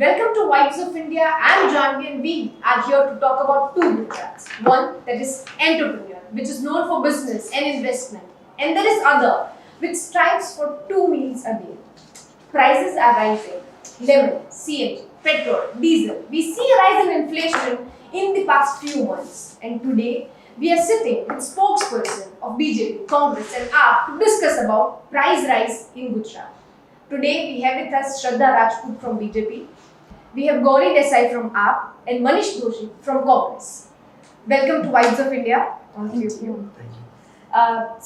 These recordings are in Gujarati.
Welcome to Vibes of India. I'm Janvi and we are here to talk about two Gujarats. One that is entrepreneur, which is known for business and investment. And there is other, which strives for 2 meals a day. Prices are rising. Lemon, CNG, petrol, diesel. We see a rise in inflation in the past few months. And today, we are sitting with spokesperson of BJP, Congress and AAP to discuss about price rise in Gujarat. Today, we have with us Shraddha Rajput from BJP. We have Gauri Desai from AAP and Manish Doshi from Congress. Welcome to Vibes of India. Thank you.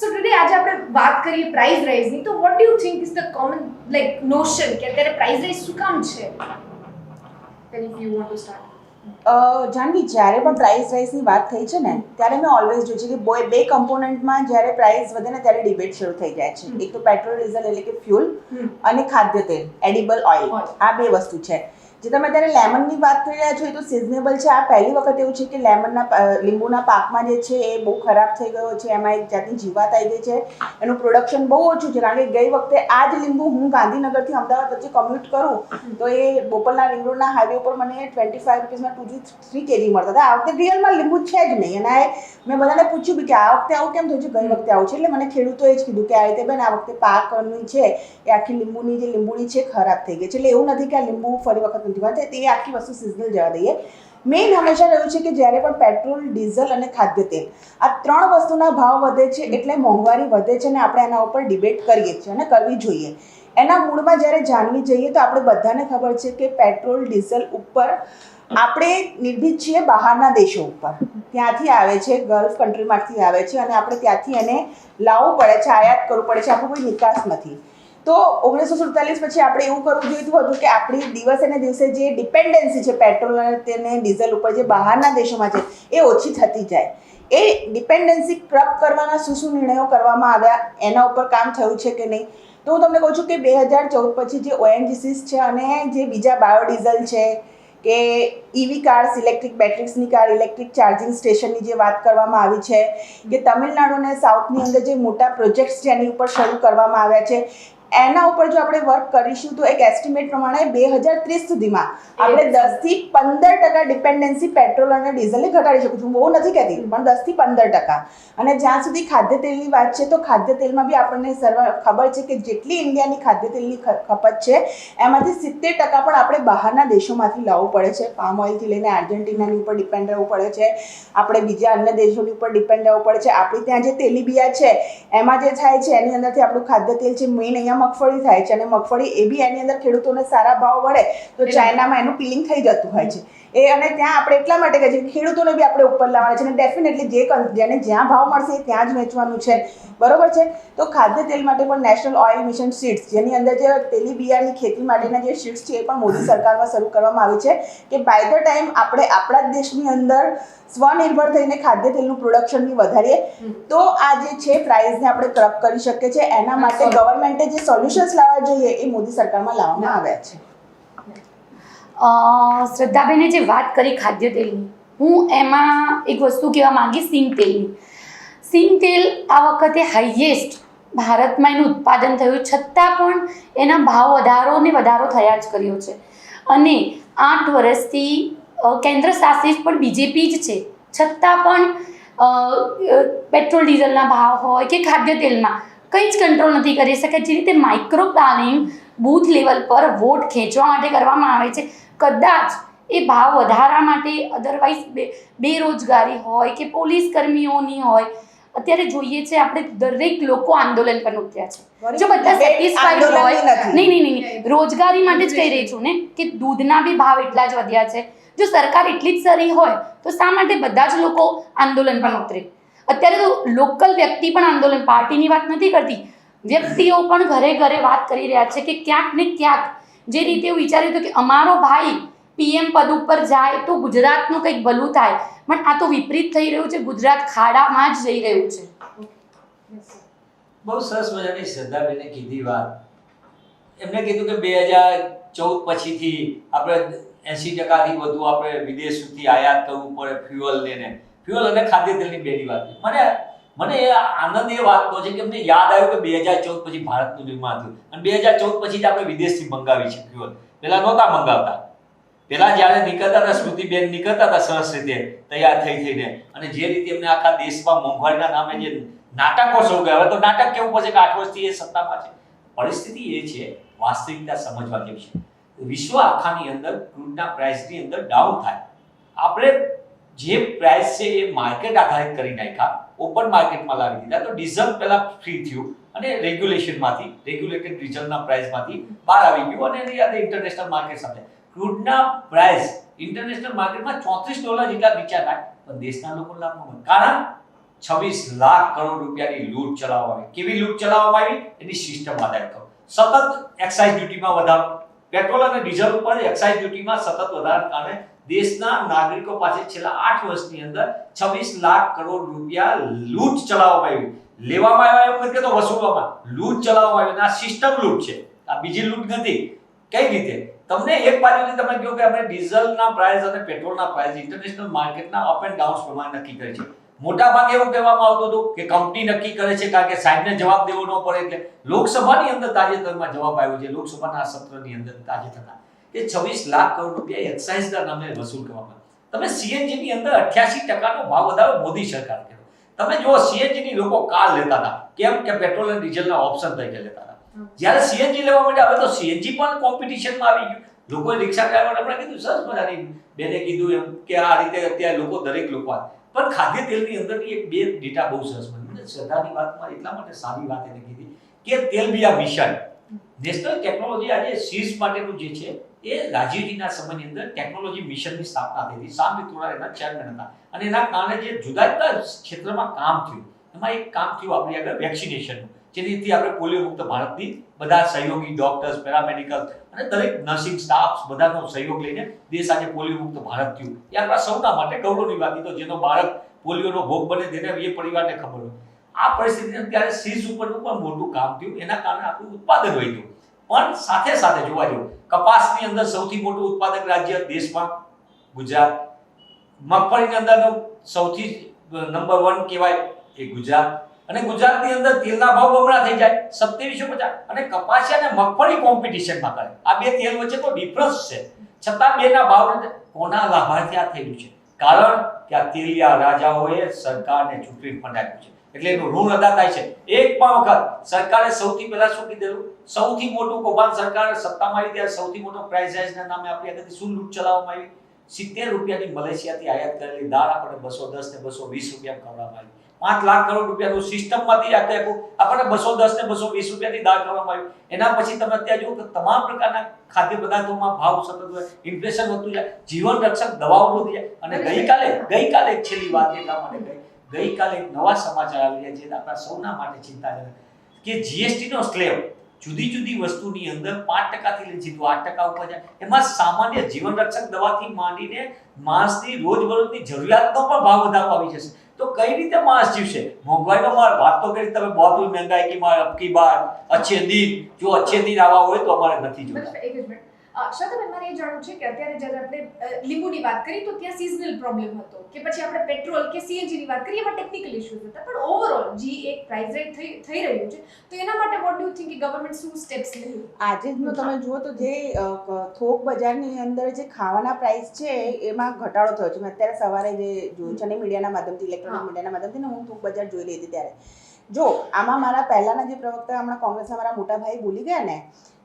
So today આજે આપણે વાત કરીએ price rise ની તો what do you think is the common notion કે અત્યારે price rise શું કામ છે? Then if you want to start. Janvi, જ્યારે પણ પ્રાઇસ રાઇઝની વાત થઈ છે ને ત્યારે મેં ઓલવેઝ જોયું છે કે બે કમ્પોનન્ટમાં જ્યારે પ્રાઇસ વધે ને ત્યારે ડિબેટ શરૂ થઈ જાય છે. એક તો પેટ્રોલ ડીઝલ એટલે કે ફ્યુલ અને ખાદ્ય તેલ એડિબલ ઓઇલ, આ બે વસ્તુ છે. જે તમે અત્યારે લેમનની વાત કરી રહ્યા છો એ તો સિઝનેબલ છે. આ પહેલી વખત એવું છે કે લીંબુના પાકમાં જે છે એ બહુ ખરાબ થઈ ગયો છે, એમાં એક જાતની જીવાત આવી ગઈ છે, એનું પ્રોડક્શન બહુ ઓછું છે. કારણ કે ગઈ વખતે આ જ લીંબુ હું ગાંધીનગરથી અમદાવાદ વચ્ચે કમ્યુટ કરું તો એ બોપલના રિંગ રોડના હાઈવે ઉપર મને 25 રૂપીસમાં 2 થી 3 kg મળતા હતા. આ વખતે રિયલમાં લીંબુ છે જ નહીં. અને મેં બધાને પૂછ્યું કે આ વખતે આવું કેમ થયું છે, ગઈ વખતે આવું છે. એટલે મને ખેડૂતોએ જ કીધું કે આ રીતે બેન આ વખતે પાકની છે એ આખી લીંબુની છે ખરાબ થઈ ગઈ છે. એટલે એવું નથી કે આ લીંબુ ફરી વખત નથી વાત, તે આખી વસ્તુ સિઝનલ જવા દઈએ. મેઇન હંમેશા રહ્યું છે કે જ્યારે પણ પેટ્રોલ, ડીઝલ અને ખાદ્ય તેલ આ 3 વસ્તુના ભાવ વધે છે એટલે મોંઘવારી વધે છે અને આપણે એના ઉપર ડિબેટ કરીએ છીએ અને કરવી જોઈએ. એના મૂળમાં જ્યારે જાણવી જઈએ તો આપણે બધાને ખબર છે કે પેટ્રોલ, ડીઝલ ઉપર આપણે નિર્ભિત છીએ બહારના દેશો ઉપર. ત્યાંથી આવે છે, ગલ્ફ કન્ટ્રીમાંથી આવે છે અને આપણે ત્યાંથી એને લાવવું પડે છે, આયાત કરવું પડે છે. આપણું કોઈ નિકાસ નથી. તો 1947 પછી આપણે એવું કરવું જોઈતું હતું કે આપણી દિવસે ને દિવસે જે ડિપેન્ડન્સી છે પેટ્રોલ અને ડીઝલ ઉપર જે બહારના દેશોમાં છે એ ઓછી થતી જાય. એ ડિપેન્ડન્સી ક્રબ કરવાના શું નિર્ણયો કરવામાં આવ્યા એના ઉપર કામ થયું છે કે નહીં. તો હું તમને કહું છું કે 2014 પછી જે ONGCs છે અને જે બીજા બાયોડીઝલ છે કે EV કાર્સ, ઇલેક્ટ્રિક બેટરીઝની કાર, ઇલેક્ટ્રિક ચાર્જિંગ સ્ટેશનની જે વાત કરવામાં આવી છે કે તમિલનાડુ અને સાઉથની અંદર જે મોટા પ્રોજેક્ટ્સ છે એની ઉપર શરૂ કરવામાં આવ્યા છે, એના ઉપર જો આપણે વર્ક કરીશું તો એક એસ્ટિમેટ પ્રમાણે 2030 સુધીમાં આપણે 10 થી 15% ડિપેન્ડન્સી પેટ્રોલ અને ડીઝલને ઘટાડી શકીશું. બહુ નથી કહેતી, પણ 10 થી 15%. અને જ્યાં સુધી ખાદ્ય તેલની વાત છે તો ખાદ્ય તેલમાં બી આપણને ખબર છે કે જેટલી ઇન્ડિયાની ખાદ્ય તેલની ખપત છે એમાંથી 70% પણ આપણે બહારના દેશોમાંથી લાવવું પડે છે. પામ ઓઇલથી લઈને આર્જેન્ટિનાની ઉપર ડિપેન્ડ રહેવું પડે છે, આપણે બીજા અન્ય દેશોની ઉપર ડિપેન્ડ રહેવું પડે છે. આપણી ત્યાં જે તેલીબિયા છે એમાં જે થાય છે એની અંદરથી આપણું ખાદ્ય તેલ છે, મેઇન અહીંયા મગફળી થાય છે અને મગફળી એ બી એની અંદર ખેડૂતોને સારા ભાવ મળે તો ચાઇનામાં એનું પિલિંગ થઈ જતું હોય છે. એ અને ત્યાં આપણે એટલા માટે કહીએ છીએ કે ખેડૂતોને બી આપણે ઉપર લાવવાના છે અને ડેફિનેટલી જેને જ્યાં ભાવ મળશે એ ત્યાં જ વેચવાનું છે. બરોબર છે. તો ખાદ્ય તેલ માટે પણ નેશનલ ઓઇલ મિશન સીડ્સ, જેની અંદર જે તેલીબિયાની ખેતી માટેના જે સીડ્સ છે એ પણ મોદી સરકારમાં શરૂ કરવામાં આવી છે કે બાય ધ ટાઈમ આપણે આપણા જ દેશની અંદર સ્વનિર્ભર થઈને ખાદ્ય તેલનું પ્રોડક્શન બી વધારીએ તો આ જે છે પ્રાઇસને આપણે ક્રબ કરી શકીએ છીએ. એના માટે ગવર્મેન્ટે જે સોલ્યુશન્સ લાવવા જોઈએ એ મોદી સરકારમાં લાવવામાં આવ્યા છે. શ્રદ્ધાબેને જે વાત કરી ખાદ્ય તેલની, હું એમાં એક વસ્તુ કહેવા માંગીશ સિંગ તેલની. સિંગ તેલ આ વખતે હાઈએસ્ટ ભારતમાં એનું ઉત્પાદન થયું છતાં પણ એના ભાવ વધારો થયા જ કર્યો છે. અને 8 વર્ષથી કેન્દ્ર શાસિત પણ બીજેપી જ છે, છતાં પણ પેટ્રોલ ડીઝલના ભાવ હોય કે ખાદ્ય તેલમાં કંઈ જ કંટ્રોલ નથી કરી શક્યા. જે રીતે માઇક્રો પ્લાનિંગ બૂથ લેવલ પર વોટ ખેંચવા માટે કરવામાં આવે છે, કદાચ એ ભાવ વધારા માટે અધરવાઇઝ બેરોજગારી હોય કે પોલીસ કર્મીઓની હોય, અત્યારે જોઈએ છે આપણે દરેક લોકો આંદોલન પર ઉતર્યા છે. જો બધા સેટિસ્ફાઈડ હોય, નહીં, રોજગારી માટે જ કહી રહી છું ને કે દૂધના બી ભાવ એટલા જ વધ્યા છે. જો સરકાર એટલી જ સારી હોય તો શા માટે બધા જ લોકો આંદોલન પર ઉતરે? અત્યારે તો લોકલ વ્યક્તિ પણ આંદોલન, પાર્ટીની વાત નથી કરતી, વ્યક્તિઓ પણ ઘરે ઘરે વાત કરી રહ્યા છે કે ક્યાંક ને ક્યાંક જે રીતે એવું વિચાર્યું હતું કે અમારો ભાઈ PM પદ ઉપર જાય તો ગુજરાતનું કંઈક ભલું થાય, પણ આ તો વિપરીત થઈ રહ્યું છે. ગુજરાત ખાડામાં જ જઈ રહ્યું છે. બહુ સરસ મજાની શ્રદ્ધાબેને કીધી વાત. એમને કીધું કે 2014 પછીથી આપણે 80%થી વધુ આપણે વિદેશથી આયાત કરવું પડે ફ્યુઅલ અને ખાદ્ય તેલની બેની વાત. મને એ આનંદ એ વાતનો છે કે અમને યાદ આવ્યું કે 2014 પછી ભારતનું નિર્માણ થયું અને 2014 પછી જ આપણે વિદેશથી મંગાવી છે ફ્યુઅલ. પહેલા નહોતા મંગાવતા. પેલા જ્યારે નીકળતા હતા, સ્મૃતિબેન નીકળતા હતા સરસ રીતે તૈયાર થઈને, અને જે રીતે એમને આખા દેશમાં મોંઘવારીના નામે જે નાટકો શરૂ કર્યા, હવે તો નાટક કેવું પડશે કે 8 વર્ષથી એ સત્તામાં છે. પરિસ્થિતિ એ છે, વાસ્તવિકતા સમજવા જેવી છે. વિશ્વ આખાની અંદર ક્રૂડના પ્રાઇસની અંદર ડાઉન થાય, આપણે જે પ્રાઇસ છે એ માર્કેટ આધારિત કરી નાખ્યા, ઓપન માર્કેટમાં લાવી દીધા, તો ડીઝલ પહેલા ફ્રી થયું અને રેગ્યુલેશનમાંથી, રેગ્યુલેટેડ ડીઝલના પ્રાઇસમાંથી બહાર આવી ગયું, અને એની યાદ ઇન્ટરનેશનલ માર્કેટ સાથે ક્રૂડના પ્રાઇસ ઇન્ટરનેશનલ માર્કેટમાં $34 જેટલા નીચા થાય, પણ દેશના લોકો લાભ ન મળે. કારણ 26 લાખ કરોડ રૂપિયાની લૂંટ ચલાવવામાં આવી. કેવી લૂંટ ચલાવવામાં આવી? એની સિસ્ટમ આધારિત કરો. સતત એક્સાઇઝ ડ્યુટીમાં વધારો, પેટ્રોલ અને ડીઝલ ઉપર એક્સાઇઝ ડ્યુટીમાં સતત વધારાને કારણે દેશના નાગરિકો પાસે છેલ્લા 8 વર્ષની અંદર 26 લાખ કરોડ રૂપિયા લૂંટ ચલાવવામાં આવી. લેવામાં આવ્યા એમ નથી તો વસૂલવામાં, લૂંટ ચલાવવામાં આવી. આ સિસ્ટમ લૂંટ છે, આ બીજી લૂંટ નથી. કઈ રીતે? તમને એક બાજુથી તમે કહો કે આપણે ડીઝલના પ્રાઇસ અને પેટ્રોલના પ્રાઇસ ઇન્ટરનેશનલ માર્કેટના અપ એન્ડ ડાઉન્સ પ્રમાણે નક્કી કરે છે. મોટા ભાગે એવું કહેવામાં આવતું હતું કે કંપની નક્કી કરે છે, કારણ કે સાહેબને જવાબ દેવો ન પડે. એટલે લોકસભાની અંદર તાજેતરમાં જવાબ આવ્યો છે, લોકસભાના સત્રની અંદર તાજેતરના, કે 26 લાખ કરોડ રૂપિયા એક્સાઇઝના નામે વસૂલ કરવામાં. તમે સીએનજી ની અંદર 88% ભાવ વધારો મોદી સરકાર કર્યો. તમે જો સીએનજી ની લોકો કાર લેતા હતા, કેમ કે પેટ્રોલ અને ડીઝલના ઓપ્શન તરીકે લેતા હતા. જ્યારે સીએનજી લેવા માટે આવે તો સીએનજી પણ કોમ્પિટિશનમાં આવી ગયું. લોકોએ રિક્ષા ડ્રાઈવર આપણે કીધું, સરસ મજાની બેને કીધું એમ કે આ રીતે અત્યારે લોકો દરેક લોકો, પણ ખાદ્ય તેલની અંદરની એક બે ડેટા બહુ સરસ બની. શ્રદ્ધાની વાતમાં એટલા માટે સારી વાત એને કીધી કે તેલબિયા મિશન નેશનલ ટેકનોલોજી આજે સીઝ માટેનું જે છે એ રાજીવજીના સમયની અંદર ટેકનોલોજી મિશનની સ્થાપના થઈ હતી. સામ પિત્રોડા એના ચેરમેન હતા, અને એના કારણે જે જુદા જુદા ક્ષેત્રમાં કામ થયું, એમાં એક કામ થયું આપણી આગળ વેક્સિનેશનનું, જેથી આપણે પોલિયો મુક્ત ભારતની બધા સહયોગી ડોક્ટર્સ, પેરામેડિકલ અને દરેક નર્સિંગ સ્ટાફ બધાનો સહયોગ લઈને દેશ આજે પોલિયો મુક્ત ભારત થયું. એ આપણા સૌના માટે ગૌરવની વાત. તો જેનો બાળક પોલિયોનો ભોગ બને તેને એ પરિવારને ખબર હોય. આ પરિસ્થિતિને ત્યારે સીઝ ઉપરનું પણ મોટું કામ થયું, એના કારણે આપણું ઉત્પાદન વધ્યું. પણ સાથે સાથે જોવા જેવું, કપાસની અંદર સૌથી મોટું ઉત્પાદક રાજ્ય દેશમાં ગુજરાત, મગફળીની અંદરનો સૌથી નંબર 1 કહેવાય એ ગુજરાત, અને ગુજરાતની અંદર તેલના ભાવ બમણા થઈ જાય 2750, અને કપાસિયા અને મગફળી કોમ્પિટિશનમાં કરે. આ બે તેલ વચ્ચે તો ડિફરન્સ છે, છતાં બેના ભાવ કોના લાભાર્થી આ થયું છે? કારણ કે આ તેલિયા રાજાઓએ સરકારને ચૂંટણી ફંડ આપ્યું છે, એટલે એનું ઋણ અદા થાય છે. એક પણ વખત સરકારે સૌથી પહેલા શું કીધેલું? સૌથી મોટું કૌભાંડ સરકાર સત્તામાં આવી ત્યારે સૌથી મોટો પ્રાઇસ રાઇઝના નામે આપણી આગળથી શું લૂંટ ચલાવવામાં આવી? 70 રૂપિયાની મલેશિયાથી આયાત કરેલી દાળ આપણે 210 ને 220 રૂપિયા કરવામાં આવી. 5 લાખ કરોડ રૂપિયાનું સિસ્ટમમાંથી આખું આપણને 210 ને 220 રૂપિયાની દાળ કરવામાં આવી. એના પછી તમે અત્યારે જુઓ કે તમામ પ્રકારના ખાદ્ય પદાર્થોમાં ભાવ સતત હોય, ઇન્ફ્લેશન વધતું જાય, જીવન રક્ષક દવાઓ વધી જાય. અને ગઈકાલે એક છેલ્લી વાત એટલા માટે ગઈકાલે એક નવા સમાચાર આવી રહ્યા છે, આપણા સૌના માટે ચિંતાજનક, કે જીએસટી નો સ્લેબ જુદી જુદી વસ્તુની અંદર 5% થી લઈને સીધું 8% ઉપર જાય. એમાં સામાન્ય જીવન રક્ષક દવાથી માંડીને માણસની રોજબરોજની જરૂરિયાતનો પણ ભાવ વધારો આવી જશે. તો કઈ રીતે માણસ જીવશે? મોંઘવારીનો માર વાત તો કરી તમે, બહુ મહેંગાઈ કી માર અબકી બાર અચ્છે દિન, જો અચ્છે દિન આવા હોય તો અમારે નથી જોતા. એક જ મિનિટ, શ્રદ્ધાબેન, મારે એ જાણવું છે કે અત્યારે જ્યારે આપણે લીંબુની વાત કરી તો ત્યાં સિઝનલ પ્રોબ્લેમ હતો, કે પછી આપણે પેટ્રોલ કે સીએનજી ની વાત કરીએ એમાં ટેકનિકલ ઇશ્યુઝ હતા, પણ ઓવરઓલ જે એક પ્રાઇસ રાઇઝ થઈ રહ્યું છે, તો એના માટે વોટ ડુ યુ થિંક કે ગવર્નમેન્ટ શું સ્ટેપ્સ લે? આજે જ તમે જુઓ તો જે થોક બજારની અંદર જે ખાવાના પ્રાઇસ છે એમાં ઘટાડો થયો છે. મેં અત્યારે સવારે જે જોયું છે ને મીડિયાના માધ્યમથી, ઇલેક્ટ્રોનિક મીડિયાના માધ્યમથી, ને હું થોક બજાર જોઈ રહી હતી ત્યારે જો આમાં મારા પહેલાના જે પ્રવક્તા હમણાં કોંગ્રેસના મારા મોટા ભાઈ બોલી ગયા ને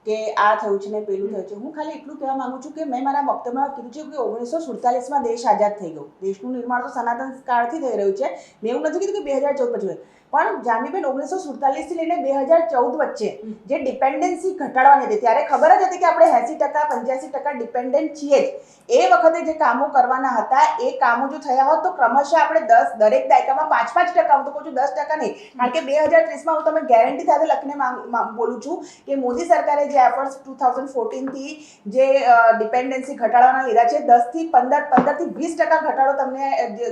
કે આ થયું છે ને પેલું થયું છે, હું ખાલી એટલું કહેવા માંગુ છું કે મેં મારા વક્તવ્યમાં કીધું છે કે 1947માં દેશ આઝાદ થઈ ગયો. દેશનું નિર્માણ તો સનાતન કાળથી થઈ રહ્યું છે. મેં એવું નથી કીધું કે 2014 પછી, પણ જાનવીબેન 1947 થી લઈને 2014 વચ્ચે જે ડિપેન્ડન્સી ઘટાડવાની હતી ત્યારે ખબર જ હતી કે આપણે 80% 85% ડિપેન્ડન્ટ છીએ જ. એ વખતે જે કામો કરવાના હતા એ કામો જો થયા હોત તો ક્રમશઃ આપણે દરેક દાયકામાં 5% હું તો કહું છું 10% નહીં, કારણ કે 2030માં હું તમે ગેરંટી સાથે લખીને બોલું છું કે મોદી સરકારે જે એફર્ટ્સ 2014 થી જે ડિપેન્ડન્સી ઘટાડવાના લીધા છે, 10 થી 15 થી 20% ઘટાડો તમને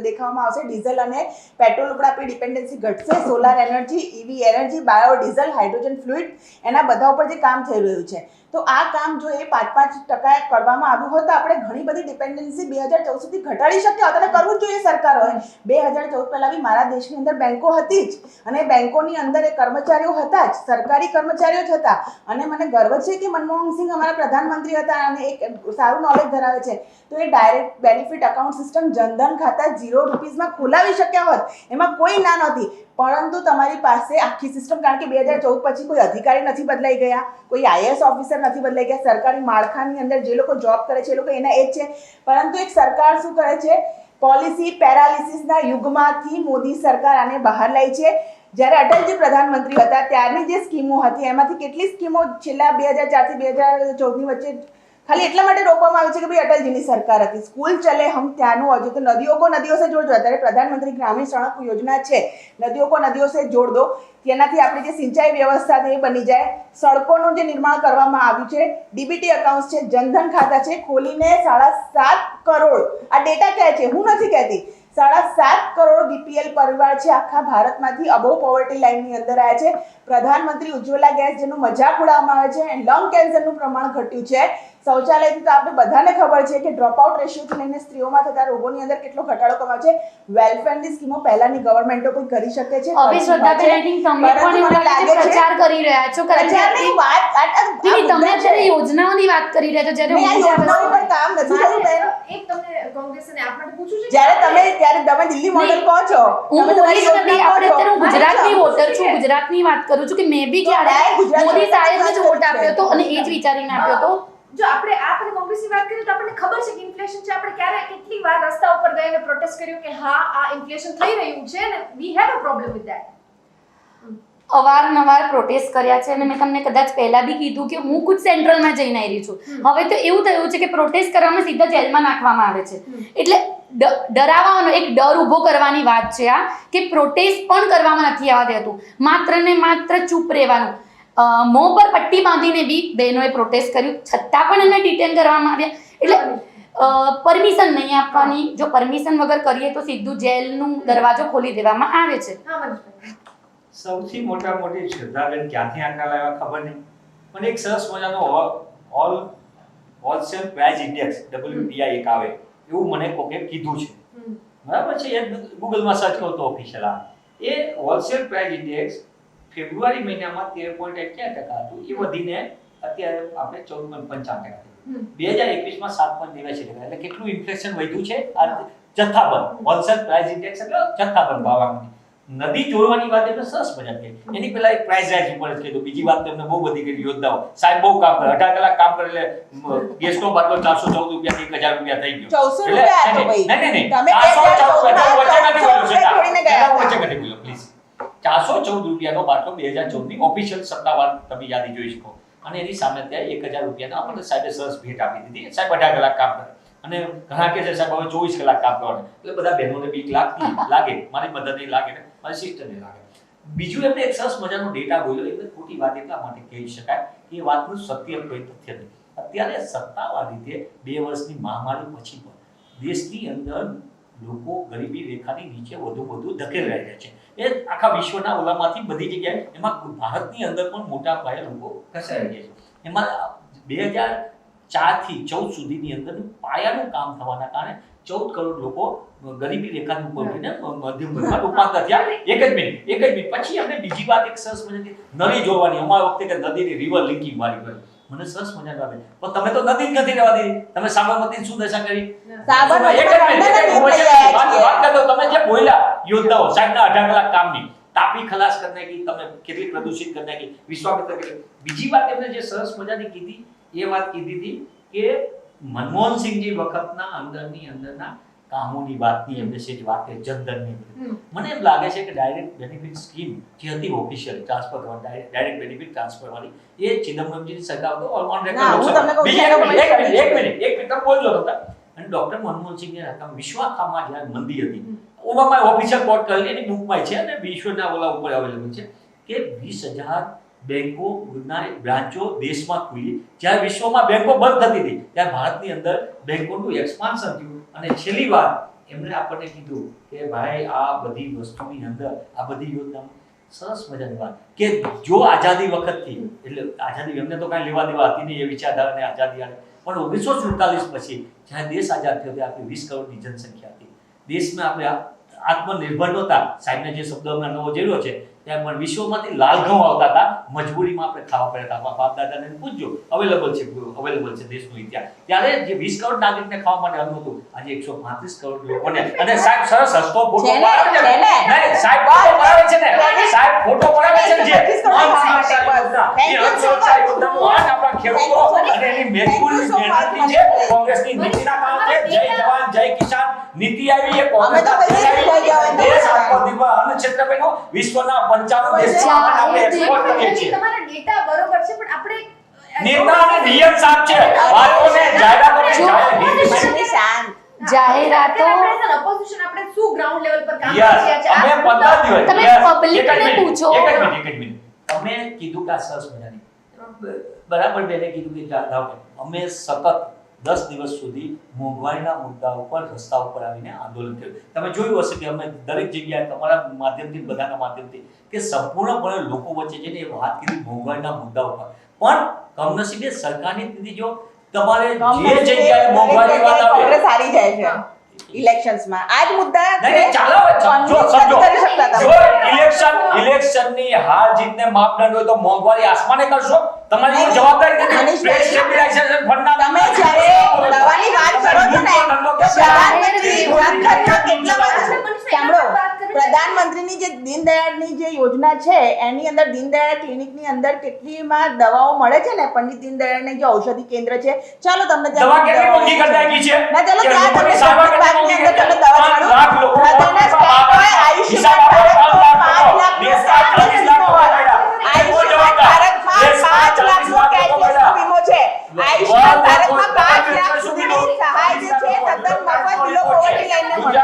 દેખાવામાં આવશે. ડીઝલ અને પેટ્રોલ ઉપર આપણી ડિપેન્ડન્સી ઘટશે. Solar energy, EV energy, biodiesel, hydrogen fluid, એના બધા ઉપર જે કામ થઈ રહ્યું છે, તો આ કામ જો એ 5% કરવામાં આવ્યું હોત તો આપણે ઘણી બધી ડિપેન્ડન્સી 2014 સુધી ઘટાડી શક્યા હોત અને કરવું જ જોઈએ સરકાર હોય. 2014 પહેલા બી મારા દેશની અંદર બેંકો હતી જ અને બેંકોની અંદર એ કર્મચારીઓ હતા જ, સરકારી કર્મચારીઓ જ હતા. અને મને ગર્વ છે કે મનમોહન સિંહ અમારા પ્રધાનમંત્રી હતા અને એક સારું નોલેજ ધરાવે છે. તો એ direct benefit account system Jan Dhan ખાતા 0 રૂપીઝમાં ખોલાવી શક્યા હોત, એમાં કોઈ ના નહોતી. પરંતુ તમારી પાસે આખી સિસ્ટમ, કારણ કે 2014 પછી કોઈ અધિકારી નથી બદલાઈ ગયા, કોઈ આઈએએસ ઓફિસર નથી બદલાઈ ગયા, સરકારી માળખાની અંદર જે લોકો જોબ કરે છે એ લોકો એના એ જ છે. પરંતુ એક સરકાર શું કરે છે, પોલિસી પેરાલિસિસના યુગમાંથી મોદી સરકાર આને બહાર લાવી છે. જ્યારે અટલજી પ્રધાનમંત્રી હતા ત્યારની જે સ્કીમો હતી એમાંથી કેટલી સ્કીમો છેલ્લા 2004 થી 2014 ની વચ્ચે ખાલી એટલા માટે રોકવામાં આવી છે કે ભાઈ અટલજીની સરકાર હતી. સ્કૂલ ચલે હમ ત્યાંનું હજુ તો નદીઓ કો નદીઓ સે જોડ દો. અત્યારે પ્રધાનમંત્રી ગ્રામીણ સડક યોજના છે, નદીઓ કો નદીઓ સે જોડ દો. તેનાથી આપણી જે સિંચાઈ વ્યવસ્થા છે એ બની જાય. સડકોનું જે નિર્માણ કરવામાં આવ્યું છે, ડીબીટી એકાઉન્ટ છે, જનધન ખાતા છે, ખોલીને 7.5 કરોડ, આ ડેટા કહે છે, હું નથી કહેતી, 7.5 કરોડ બીપીએલ પરિવાર છે આખા ભારતમાંથી અબોવ પોવર્ટી લાઇનની અંદર આવ્યા છે. પ્રધાનમંત્રી ઉજ્જવલા ગેસ જેનું મજાક ઉડાવવામાં આવે છે, લંગ કેન્સરનું પ્રમાણ ઘટ્યું છે. શૌચાલયથી તો આપણે બધાને ખબર છે કે ડ્રોપ આઉટ રેશિયોથી લઈને સ્ત્રીઓમાં થતા રોગોની અંદર કેટલો ઘટાડો કમાયો છે. વેલફેરની સ્કીમો પહેલાની ગવર્મેન્ટો કોઈ કરી શકે છે. હવે શ્રદ્ધાબેન, I think તમે પણ એવું લાગે છે પ્રચાર કરી રહ્યા છો, કારણ કે પ્રચારની વાત તમે અત્યારે યોજનાઓની વાત કરી રહ્યા છો, જ્યારે મેં આ હું યોજનાઓ પર કામ નથી કર્યું બેન. એક તમને કોંગ્રેસને આપ માટે પૂછું છે ત્યારે તમે દિલ્હી મોડલ કહો છો, હું તમે તમારી બોલીશ નથી. યોજના આપણે કહો છો. અત્યારે હું ગુજરાતની વોટર છું, ગુજરાતની વાત કરું છું કે મેં બી ક્યારે મોદી સાહેબને જ વોટ આપ્યો હતો અને એ જ વિચારીને આપ્યો હતો. જો આપણે આપ અને કોંગ્રેસની વાત કરીએ તો આપણને ખબર છે કે ઇન્ફ્લેશન છે. આપણે ક્યારે કેટલી વાર રસ્તા ઉપર ગઈ અને પ્રોટેસ્ટ કર્યો કે હા આ ઇન્ફ્લેશન થઈ રહ્યું છે અને we have a problem with that. અવારનવાર પ્રોટેસ્ટ કર્યા છે અને મેં તમને કદાચ પહેલા બી કીધું કે હું ખુદ સેન્ટ્રલમાં જઈને આવી છું. હવે તો એવું થયું છે કે પ્રોટેસ્ટ કરવામાં સીધા જેલમાં નાખવામાં આવે છે. એટલે ડરાવવાનો એક ડર ઊભો કરવાની વાત છે આ, કે પ્રોટેસ્ટ પણ કરવામાં નથી આવવા દેતું, માત્ર ને માત્ર ચૂપ રહેવાનું. મોં પર પટ્ટી બાંધીને બી બહેનોએ પ્રોટેસ્ટ કર્યું, છતાં પણ એને ડિટેન કરવામાં આવ્યા. એટલે પરમિશન નહીં આપવાની, જો પરમિશન વગર કરીએ તો સીધું જેલનું દરવાજો ખોલી દેવામાં આવે છે. હા મનીષભાઈ, સૌથી મોટી શ્રદ્ધાબેન ક્યાંથી આંકડા લાવ્યા ખબર નહીં, પણ એક સરસ મજાનો હોલસેલ પ્રાઇસ ઇન્ડેક્સ WPI એક આવે એવું મને કોકે કીધું છે, બરાબર છે, એ ગૂગલમાં સર્ચ કરો તો ઓફિશિયલ આવે. એ હોલસેલ પ્રાઇસ ઇન્ડેક્સ ફેબ્રુઆરી મહિનામાં 13.11% હતું, એ વધીને અત્યારે આપણે 14.55% થયું. 2021માં 7.89%. એટલે કેટલું ઇન્ફ્લેશન વધ્યું છે આ જથ્થાબંધ હોલસેલ પ્રાઇસ ઇન્ડેક્સ એટલે જથ્થાબંધ ભાવ. નદી જોડવાની વાત એટલે સરસ મજા કે એની પહેલા એક પ્રાઇસ રાઇઝ ઉપર જ કીધું. બીજી વાત તમને બહુ બધી કરી યોદ્ધાઓ સાહેબ બહુ કામ કરે, 18 કલાક કામ કરે એટલે ગેસનો બાટલો 414 રૂપિયા 1000 રૂપિયા થઈ ગયો. 400 રૂપિયા આપો ભાઈ. નહીં તમે 414 પ્લીઝ. 414 રૂપિયાનો બાટલો 2014 ની ઓફિશિયલ સત્તાવાર તમે યાદી જોઈ શકો. અને એની સામે ત્યાં 1000 રૂપિયાનો આપણને સાહેબે સરસ ભેટ આપી દીધી. સાહેબ 18 કલાક કામ કરે અને ઘણા કે છે સાહેબ હવે 24 કલાક કામ કરવાનું. એટલે બધા બહેનોને બીક લાગે, મારી મદદની લાગે ને મારી સિસ્ટરને લાગે. બીજું એમને એક સરસ મજાનો ડેટા બોલ્યો, એટલે ખોટી વાત એટલા માટે કહી શકાય કે એ વાતનું સત્ય કોઈ તથ્ય નથી. અત્યારે સત્તાવાર રીતે 2 વર્ષની મહામારી પછી પણ દેશની અંદર લોકો ગરીબી રેખાની નીચે વધુ ધકેલાઈ રહ્યા છે. એ આખા વિશ્વના ઓલામાંથી બધી જગ્યાએ, એમાં ભારતની અંદર પણ મોટા પાયે લોકો ઘસાઈ રહ્યા છે. એમાં 2004 થી 14 સુધીની અંદર પાયાનું કામ થવાના કારણે 14 કરોડ લોકો ગરીબી રેખાની ઉપર ઉઠીને મધ્યમ વર્ગમાં રૂપાંતર થયા. એક જ મિનિટ પછી આપણે બીજી વાત એક સરસ મજાની નદી જોવાની. અમારા વખતે કે નદીની રિવર લિંકિંગ વાળી હોય, મને સરસ મજા આવે. પણ તમે તો નદી જ નથી રહેવા દીધી. તમે સાબરમતીની શું દશા કરી? તમે જે બોલ્યા યોદ્ધાઓ સાહેબના 18 કલાક કામની, તાપી ખલાસ કરી નાખી, તમે કેટલી પ્રદૂષિત કરી નાખી, વિશ્વામિત્ર કરી. બીજી વાત એમને જે સરસ મજાની કીધી એ વાત કીધી હતી કે મનમોહનસિંહજી વખતના અંદરના કામોની વાતની એમને સેજ વાત કરી, જનધનની. મને એમ લાગે છે કે ડાયરેક્ટ બેનિફિટ સ્કીમ જે હતી ઓફિશિયલ ટ્રાન્સફર કરવાની, ડાયરેક્ટ બેનિફિટ ટ્રાન્સફર વાળી, એ ચિદમ્બરમજીની સરકાર હતો ઓન રેકોર્ડ. એક મિનિટ બોલજો હતા. અને ડોક્ટર મનમોહનસિંહની રકમ વિશ્વમાં જ્યારે મંદી હતી, ઓબામાએ ઓફિશિયલ કોટ કરેલી, એની બુકમાં છે અને વિશ્વના ઓલા ઉપર અવેલેબલ છે કે 20,000 બેંકો બ્રાન્ચો દેશમાં ખુલી. જ્યારે વિશ્વમાં બેંકો બંધ થતી હતી ત્યારે ભારતની અંદર બેંકોનું એક્સપાન્શન થયું. અને છેલ્લી વાર એમણે આપણને કીધું કે ભાઈ આ બધી વસ્તુની અંદર આ બધી યોજનામાં સરસ મજાની વાત કે જો આઝાદી વખતથી એટલે આઝાદી એમને તો કાંઈ લેવા દેવા હતી નહીં એ વિચારધારાને આઝાદી આને પણ 1947 પછી જ્યારે દેશ આઝાદ થયો ત્યારે આપણી 20 કરોડની જનસંખ્યા હતી. દેશમાં આપણે આત્મનિર્ભર નહોતા. સાહેબને જે શબ્દ હમણાં નવો જેર્યો છે ત્યાં પણ વિશ્વમાંથી લાલ ઘઉં આવતા હતા, મજબૂરીમાં આપણે ખાવા પડ્યા હતા. બાપ દાદાને પૂછજો, અવેલેબલ છે દેશનો ઇતિહાસ. ત્યારે જે 20 કરોડ નાગરિકને ખાવા માટે અન્ન હતું, આજે 135 કરોડ લોકોને. અને સાહેબ સરસ હસતો ફોટો પડાવે છે ને, નહીં સાહેબ ફોટો પડાવે છે ને, સાહેબ ફોટો પડાવે છે જે આપણા ખેડૂતો અને એની મજબૂરી મહેનતથી છે. કોંગ્રેસની નીતિના કારણે જય જવાન જય કિસાન નીતિ આવી એ કોંગ્રેસ દેશ આત્મનિર્ભર અન્ન ક્ષેત્ર બન્યો. વિશ્વના 95 દેશોમાં આપણે એક્સપોર્ટ કરીએ છીએ. તમારા ડેટા બરોબર છે પણ આપણે નેતા અને નિયમ સાફ છે. વાતોને જાહેરાતોને શાંત જાહેરાતો ઓપોઝિશન આપણે શું ગ્રાઉન્ડ લેવલ પર કામ યસ કરી રહ્યા અમે છે 15 દિવસ તમે yes, public એક જ ને મિનિટ, પૂછો. એક જ મિનિટ તમે કીધું કે આ સરસ મજાની બરાબર બેને કીધું કે જાઓ અમે સતત 10 દિવસ સુધી મોંઘવારીના મુદ્દા ઉપર રસ્તા ઉપર આવીને આંદોલન કર્યું. તમે જોયું હશે કે અમે દરેક જગ્યાએ તમારા માધ્યમથી બધાના માધ્યમથી કે સંપૂર્ણપણે લોકો વચ્ચે જઈને એ વાત કરી મોંઘવારીના મુદ્દા ઉપર. પણ કમનસીબે સરકારની નીતિ જો તમારે જે જગ્યાએ મોંઘવારી વાત આવે કોંગ્રેસ હારી જાય છે ઇલેક્શન્સમાં. આ જ મુદ્દા નહીં, નહીં, ચાલો હવે સમજો. જો ઇલેક્શનની હાર જીતને માપદંડ હોય તો મોંઘવારી આસમાને કરશો. તમારી કોઈ જવાબદારી નથી. મનીષભાઈ, સ્ટેબિલાઇઝેશન ફંડના તમે જ્યારે દવાની વાત કરો છો ને પ્રધાનમંત્રી ગુજરાતમાં કેટલા વાર સાંભળો, પ્રધાનમંત્રીની જે દીનદયાળની જે યોજના છે એની અંદર દીનદયાળ ક્લિનિકની અંદર કેટલીમાં દવાઓ મળે છે ને, પંડિત દીનદયાળને જે ઔષધિ કેન્દ્ર છે, ચાલો તમને દવા કેટલી મોંઘી કરી નાખી છે ના ચાલો કે ત્યાં લોકોની તમને સારવાર સસ્તી કેટલી મોંઘી અંદર કરી તમને દવા છે? મળું. 5 લાખ લોકો હૃદયના સ્ટેપ હોય, આયુષ્યમાન ભારતમાં 5 લાખનો આયુષ્યમાન ભારતમાં 5 લાખનો કેશલેસ વીમો છે. આયુષ્યમાન ભારતમાં 5 લાખ સુધીની સહાય જે છે તદ્દન મફત બિલો પોવર્ટી લાઈનને મળે.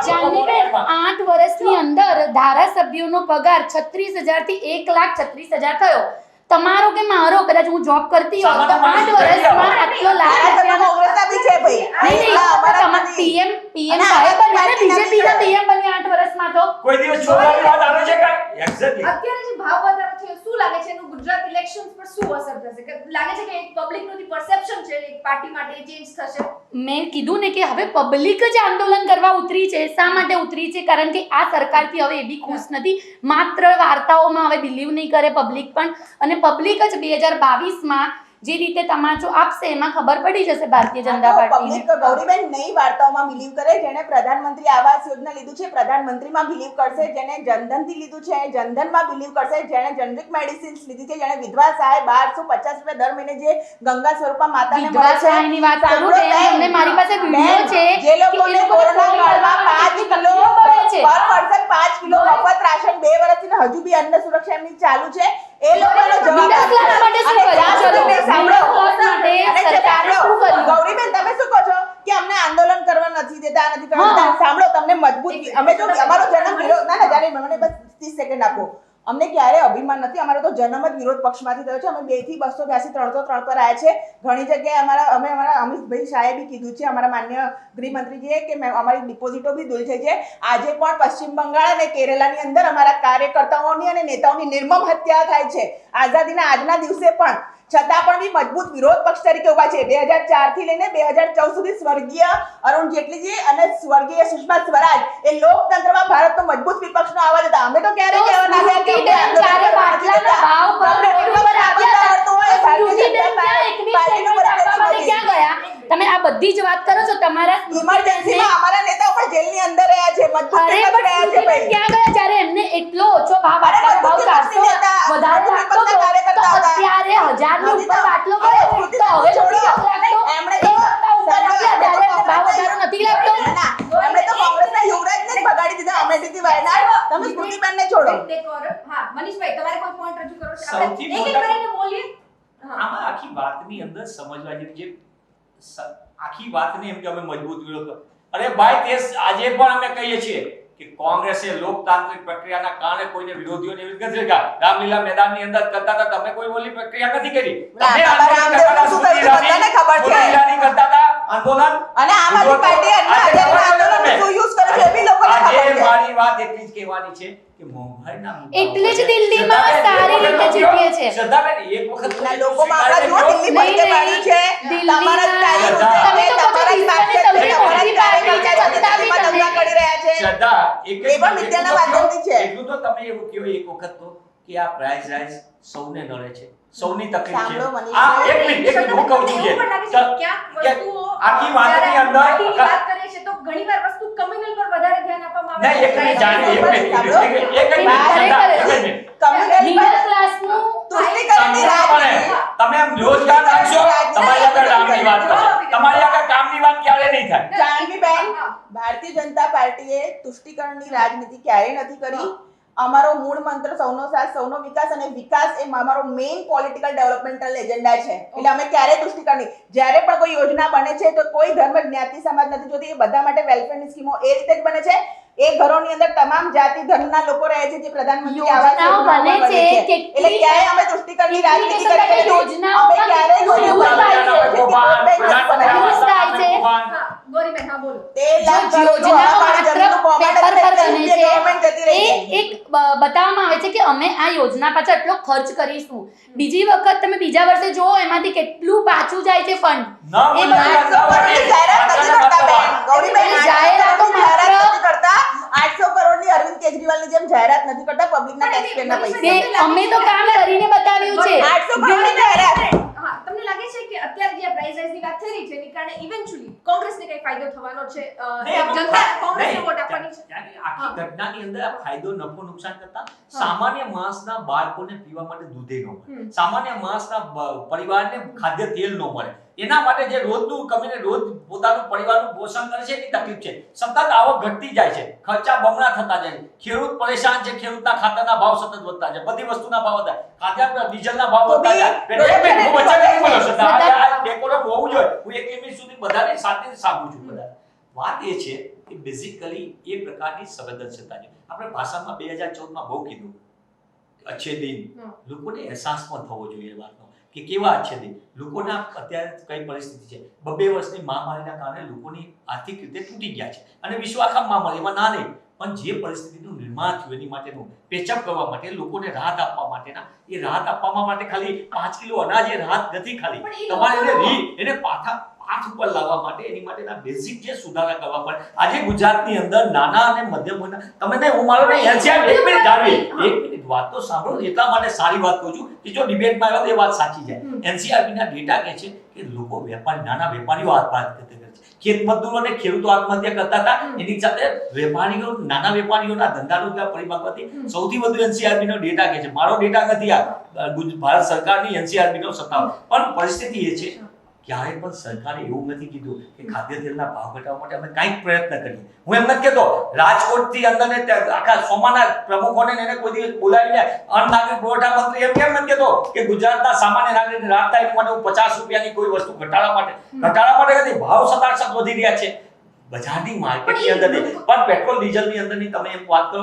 જાનવીબેન 8 વર્ષની અંદર ધારાસભ્યોનો પગાર 36,000 થી 1,36,000 થયો. તમારો કે મારો, કદાચ હું જોબ કરતી હોત તો 8 વર્ષમાં આટલો લાખ ધારાસભ્ય કોંગ્રેસના બી છે ભાઈ. પીએમ સાહેબ બન્યા ને, બીજેપીના પીએમ બન્યા 8 વર્ષમાં તો. કોઈ દિવસ છોકરાની વાત આવે છે કાંઈ? એક્ઝેક્ટલી અત્યારે જે ભાવ વધારો થયો શું લાગે છે એનું ગુજરાત ઇલેક્શન્સ પર શું અસર થશે? કે લાગે છે કે એક પબ્લિકનું જે પરસેપ્શન છે એક પાર્ટી માટે ચેન્જ થશે? મેં કીધું ને કે હવે પબ્લિક જ આંદોલન કરવા ઉતરી છે. શા માટે ઉતરી છે? કારણ કે આ સરકારથી હવે એ બી ખુશ નથી. માત્ર વાર્તાઓમાં હવે બિલીવ નહીં કરે પબ્લિક પણ, અને પબ્લિક જ 2022માં જે રીતે તમાચો આપશે એમાં ખબર પડી જશે ભારતીય જનતા પાર્ટીને. પબ્લિક ગૌરીબેન નઈ વાર્તાઓમાં બિલીવ કરે. જેને પ્રધાનમંત્રી આવાસ યોજના લીધું છે પ્રધાનમંત્રીમાં બિલીવ કરશે, જેને જનધનથી લીધું છે જનધનમાં બિલીવ કરશે, જેને જનરિક મેડિસિન્સ લીધી છે, જેને વિધવા સહાય 1250 રૂપિયા દર મહિને જે ગંગા સ્વરૂપા માતાને મળે વિધવા છે. સહાયની વાત કરું ને, તમને મારી પાસે વિડિયો છે જે લોકોને કોરોના કાળમાં 5 કિલો પર પર્સન 5 કિલો મફત રાશન 2 વર્ષથી હજુ બી અન્ન સુરક્ષા એમની ચાલુ છે. એ લોકોનો જવાબ ગૌરીબેન તમે શું કહો છો કે અમને આંદોલન કરવા નથી દેતા, નથી કરવા દેતા? સાંભળો, તમને મજબૂત અમે જો અમારો જન્મ વિરોધ ના જાણે મને બસ 30 સેકન્ડ આપો. અમને ક્યારે અભિમાન નથી. અમારો તો જન્મ જ વિરોધ પક્ષમાંથી થયો છે. અમે 2 થી 282 303 પર આવ્યા છે. ઘણી જગ્યાએ અમારા અમિતભાઈ શાહે બી કીધું છે, અમારા માન્ય ગૃહમંત્રીજીએ, કે અમારી ડિપોઝિટો બી દૂર થઈ છે. આજે પણ પશ્ચિમ બંગાળ અને કેરેલાની અંદર અમારા કાર્યકર્તાઓની અને નેતાઓની નિર્મમ હત્યા થાય છે. આઝાદીના આજના દિવસે પણ છતાં પણ બી મજબૂત વિરોધ પક્ષ તરીકે ઉભા છે. 2004 થી લઈને 2014 સુધી સ્વર્ગીય અરુણ જેટલીજી અને સ્વર્ગીય સુષ્મા સ્વરાજ એ લોકતંત્રમાં ભારતનો મજબૂત વિપક્ષનો અવાજ હતા. અમે તો ક્યારે કહેવા ના ગયા કે ચારે બાટલાના ભાવ પર રોડ ઉપર આવ્યા હતા. સુધીબેન ક્યાં એકવી સ્ટેટમેન્ટ આપવા માટે ક્યાં ગયા? તમે આ બધી જ વાત કરો છો તમારા ઇમરજન્સીમાં અમારા નેતાઓ પણ જેલની અંદર રહ્યા છે. મજબૂત અરે વિપક્ષ પણ રહ્યા છે સુધીબેન ભાઈ. ક્યાં ગયા જ્યારે એમને એટલો ઓછો ભાવ અરે આટલો ભાવ મજબૂત 400 વિપક્ષના વધારે લાગતો વિપક્ષના કાર્યકર્તા તો હતા. અત્યારે 1000 ની ઉપર બાટલો અરે ગયો સ્મૃતિ તો હવે છોડો. નથી લાગતો. એમણે એક હપ્તા ઉપર આપ્યા ત્યારે એમને ભાવ વધારો નથી લાગતો. ના, એમણે તો કોંગ્રેસના યુવરાજને જ ભગાડી દીધા અમેઠીથી વાયનાડ. તમે સ્મૃતિબેનને છોડો. હા મનીષભાઈ તમારે કોઈ પોઈન્ટ રજૂ કરો છો? સૌથી આપણે એક એક મોટા- કરીને બોલીએ. હા આમાં આખી વાતની અંદર સમજવા જેવી જે આખી વાતને એમ કે અમે મજબૂત વિરોધ કરો. અરે ભાઈ તે આજે પણ અમે કહીએ છીએ કે કોંગ્રેસે લોકતાંત્રિક પ્રક્રિયાના કારણે કોઈને વિરોધીઓને એવી રીતે નથી કર્યા. રામલીલા મેદાનની અંદર કરતા હતા, તમે કોઈ બોલી પ્રક્રિયા નથી કરી. તમે આંદોલન કરતા હતા, શું કર્યું બધાને ખબર છે. ઈરાની કરતા હતા આંદોલન. અને આમ આદમી પાર્ટી આજે આંદોલન શું યુઝ કરે છે એ બી લોકોને ખબર છે. આજે મારી ખાલી વાત એટલી જ કહેવાની છે કે મોંઘવારીના મુદ્દાઓ એટલે જ પર દિલ્હીમાં શ્રદ્ધાબેન, સારી એક રીતે વખત જીતીએ છે. શ્રદ્ધાબેન, એક વખત ના લોકોમાં આપણા જો દિલ્હી નહીં, પડકે પાડ્યું છે દિલ્હીના- તમારા જ કાર્યકર્તા તમે તો કહો છો તમારા જ વિશ્વની તમારા જ સૌથી મોટી પાર્ટી છે, કાર્યકર્તા છતાં બી દિલ્હીમાં તમે- દંગા કરી રહ્યા છે શ્રદ્ધા, એ પણ વિદ્યાના માધ્યમથી છે. એટલું તો તમે એવું કહો એક વખત તો કે આ પ્રાઇસ રાઇઝ સૌને નડે છે, સૌની તકલીફ સાંભળો છે. મનીષ, આ એક મિનિટ હું કહું છું એવું પણ લાગે છે કે ક્યાંક કે વસ્તુઓ આખી વાતની જ્યારે અંદર- પાર્ટીની વાત કરીએ છીએ તો ઘણીવાર વસ્તુ કમ્યુનલ પર વધારે ધ્યાન આપવામાં આવે નહીં, એક મિનિટ જાણે, એક મિનિટ, એક મિનિટ, એક મિનિટ, શ્રદ્ધા, એક મિનિટ. કમ્યુનલ મિડલ ક્લાસનું તુષ્ટિકરણની રાજનીતિ તમે એમ રોજગાર રાખશો, તમારી આગળ કામની વાત કરશે. તમારી આગળ કામની વાત ક્યારે નહીં થાય? જાનવીબેન, ભારતીય જનતા પાર્ટીએ તુષ્ટિકરણની રાજનીતિ ક્યારેય નથી કરી. અમારો મૂળ મંત્ર સૌનો સાથ સૌનો વિકાસ, અને વિકાસ એ અમારો મેઇન પોલિટિકલ ડેવલપમેન્ટલ એજન્ડા છે. એટલે અમે ક્યારેય તુષ્ટિકરણ નહીં. જ્યારે પણ કોઈ યોજના બને છે તો કોઈ ધર્મ જ્ઞાતિ સમાજ નથી જોતી, એ બધા માટે વેલફેરની સ્કીમો એ રીતે જ બને છે. એ ઘરોની અંદર તમામ જાતિ ધર્મના લોકો રહે છે જે પ્રધાનમંત્રી આવાસ યોજનાઓ યોજનાઓમાં બને છે, બને છે. એટલે કેટલી- ક્યારેય અમે તુષ્ટિકરણની રાજનીતિ કરી કેટલી નથી. યોજનાઓમાં અમે ક્યારેય કેટલું કોઈ એવું થાય છે. યોજના થાય છે. હા, ગૌરીબેન, હા, બોલો. તેર લાખ જો કરોડનું યોજનાઓ હવામાન માત્ર જમીનનું કૌભાંડ પેપર પર હતું, બને ગવર્મેન્ટ જતી રહી છે છે. એ એક બતાવવામાં આવે છે કે અમે આ યોજના પાછળ આટલો ખર્ચ કરીશું. બીજી વખત તમે બીજા વર્ષે જુઓ એમાંથી કેટલું પાછું જાય છે ફંડ. ન એ બોલાય, બધા ન બોલાય. જાહેરાત નથી કરતા બેન. ગૌરીબેન, એટલે જાહેરાતો જાહેરાત માત્ર- નથી કરતા. 800 કરોડની અરવિંદ કેજરીવાલની જેમ જાહેરાત નથી કરતા પબ્લિકના પણ ટેક્સપેયરના એવી- પૈસા. તે અમે તો કામ કરીને બતાવ્યું છે. 800 કરોડની જાહેરાત. હા, તમને લાગે છે કે અત્યારે જે પ્રાઇસ રાઇઝની વાત થઈ રહી છે એની કારણે ઇવેન્ચ્યુઅલી કોંગ્રેસને કઈ ફાયદો થવાનો છે? જનતા કોંગ્રેસને વોટ આપવાની છે? ત્યારે આખી ઘટનાની અંદર આ ફાયદો નફો નુકસાન કરતા સામાન્ય માણસના બાળકોને પીવા માટે દૂધે ન મળે, સામાન્ય માણસના પરિવારને ખાદ્ય તેલ ન મળે, એના માટે જે રોજનું કમીને રોજ પોતાનું પરિવારનું પોષણ કરે છે એની તકલીફ છે. સતત આવક ઘટતી જાય છે, ખર્ચા બમણા થતા જાય છે, ખેડૂત પરેશાન છે, ખેડૂતના ખાતરના ભાવ સતત વધતા જાય, બધી વસ્તુના ભાવ વધતા, ખાદ્ય ડીઝલના ભાવ તો વધતા જાય. બી- એક મિનિટ, હું વચ્ચે નહીં બોલ્યો, બધા- આ ડેકોરમ હોવું જોઈએ. હું એક લિમિટ સુધી બધાની સાથે સાંભળું છું. બધા વાત એ છે કે બેઝિકલી એ પ્રકારની સંવેદનશીલતા છે. આપણે ભાષણમાં 2014માં બહુ કીધું અચ્છે દિન, લોકોને અહેસાસ પણ થવો જોઈએ એ વાતનો કે કેવા અચ્છે દિન. લોકોના અત્યારે કઈ પરિસ્થિતિ છે, 2 વર્ષની મહામારીના કારણે લોકોની આર્થિક રીતે તૂટી ગયા છે, અને વિશ્વ આખા મહામારીમાં ના નહીં પણ જે પરિસ્થિતિનું નિર્માણ થયું એની માટેનું પેચઅપ કરવા માટે, લોકોને રાહત આપવા માટેના, એ રાહત આપવા માટે ખાલી 5 કિલો અનાજ એ રાહત નથી, ખાલી પણ એ તમારે એને પાથ ઉપર લાવવા માટે એની માટેના બેઝિક જે સુધારા કરવા પડે. આજે ગુજરાતની અંદર નાના અને મધ્યમ વર્ગના, તમે નહીં, હું મારો નહીં, એનસીઆર એક મિનિટ જાણવી, એક મિનિટ વાત તો સાંભળો. એટલા માટે સારી વાત કહું છું કે જો ડિબેટમાં આવ્યો તો એ વાત સાચી જાય. એનસીઆરબીના ડેટા કહે છે કે લોકો વેપારી, નાના વેપારીઓ આત્મહત્યા કરે છે, ખેત મજદૂરો અને ખેડૂતો આત્મહત્યા કરતા હતા, એની સાથે વેપારીઓ, નાના વેપારીઓના ધંધા રોજગાર પરિભાગમાંથી સૌથી વધુ એનસીઆરબી નો ડેટા કહે છે. મારો ડેટા નથી, આ ભારત સરકારની એનસીઆરબી નો સત્તાવાર. પણ પરિસ્થિતિ એ છે ક્યારે પણ સરકારે એવું નથી કીધું કે ખાદ્ય તેલના ભાવ ઘટાડવા માટે અમે કાંઈક પ્રયત્ન કરીએ. હું એમ નથી કહેતો રાજકોટથી અંદર ને આખા સોમાના પ્રમુખોને એને કોઈ દિવસ બોલાવીને અન્ન નાગરિક પુરવઠા મંત્રી એમ કેમ નથી કહેતો કે ગુજરાતના સામાન્ય નાગરિકને રાહત થાય એ માટે હું 50 રૂપિયાની કોઈ વસ્તુ ઘટાડવા માટે નથી. ભાવ સતત વધી રહ્યા છે બજારની માર્કેટની અંદર, પણ પેટ્રોલ ડીઝલની અંદરની તમે એમ વાત કરો,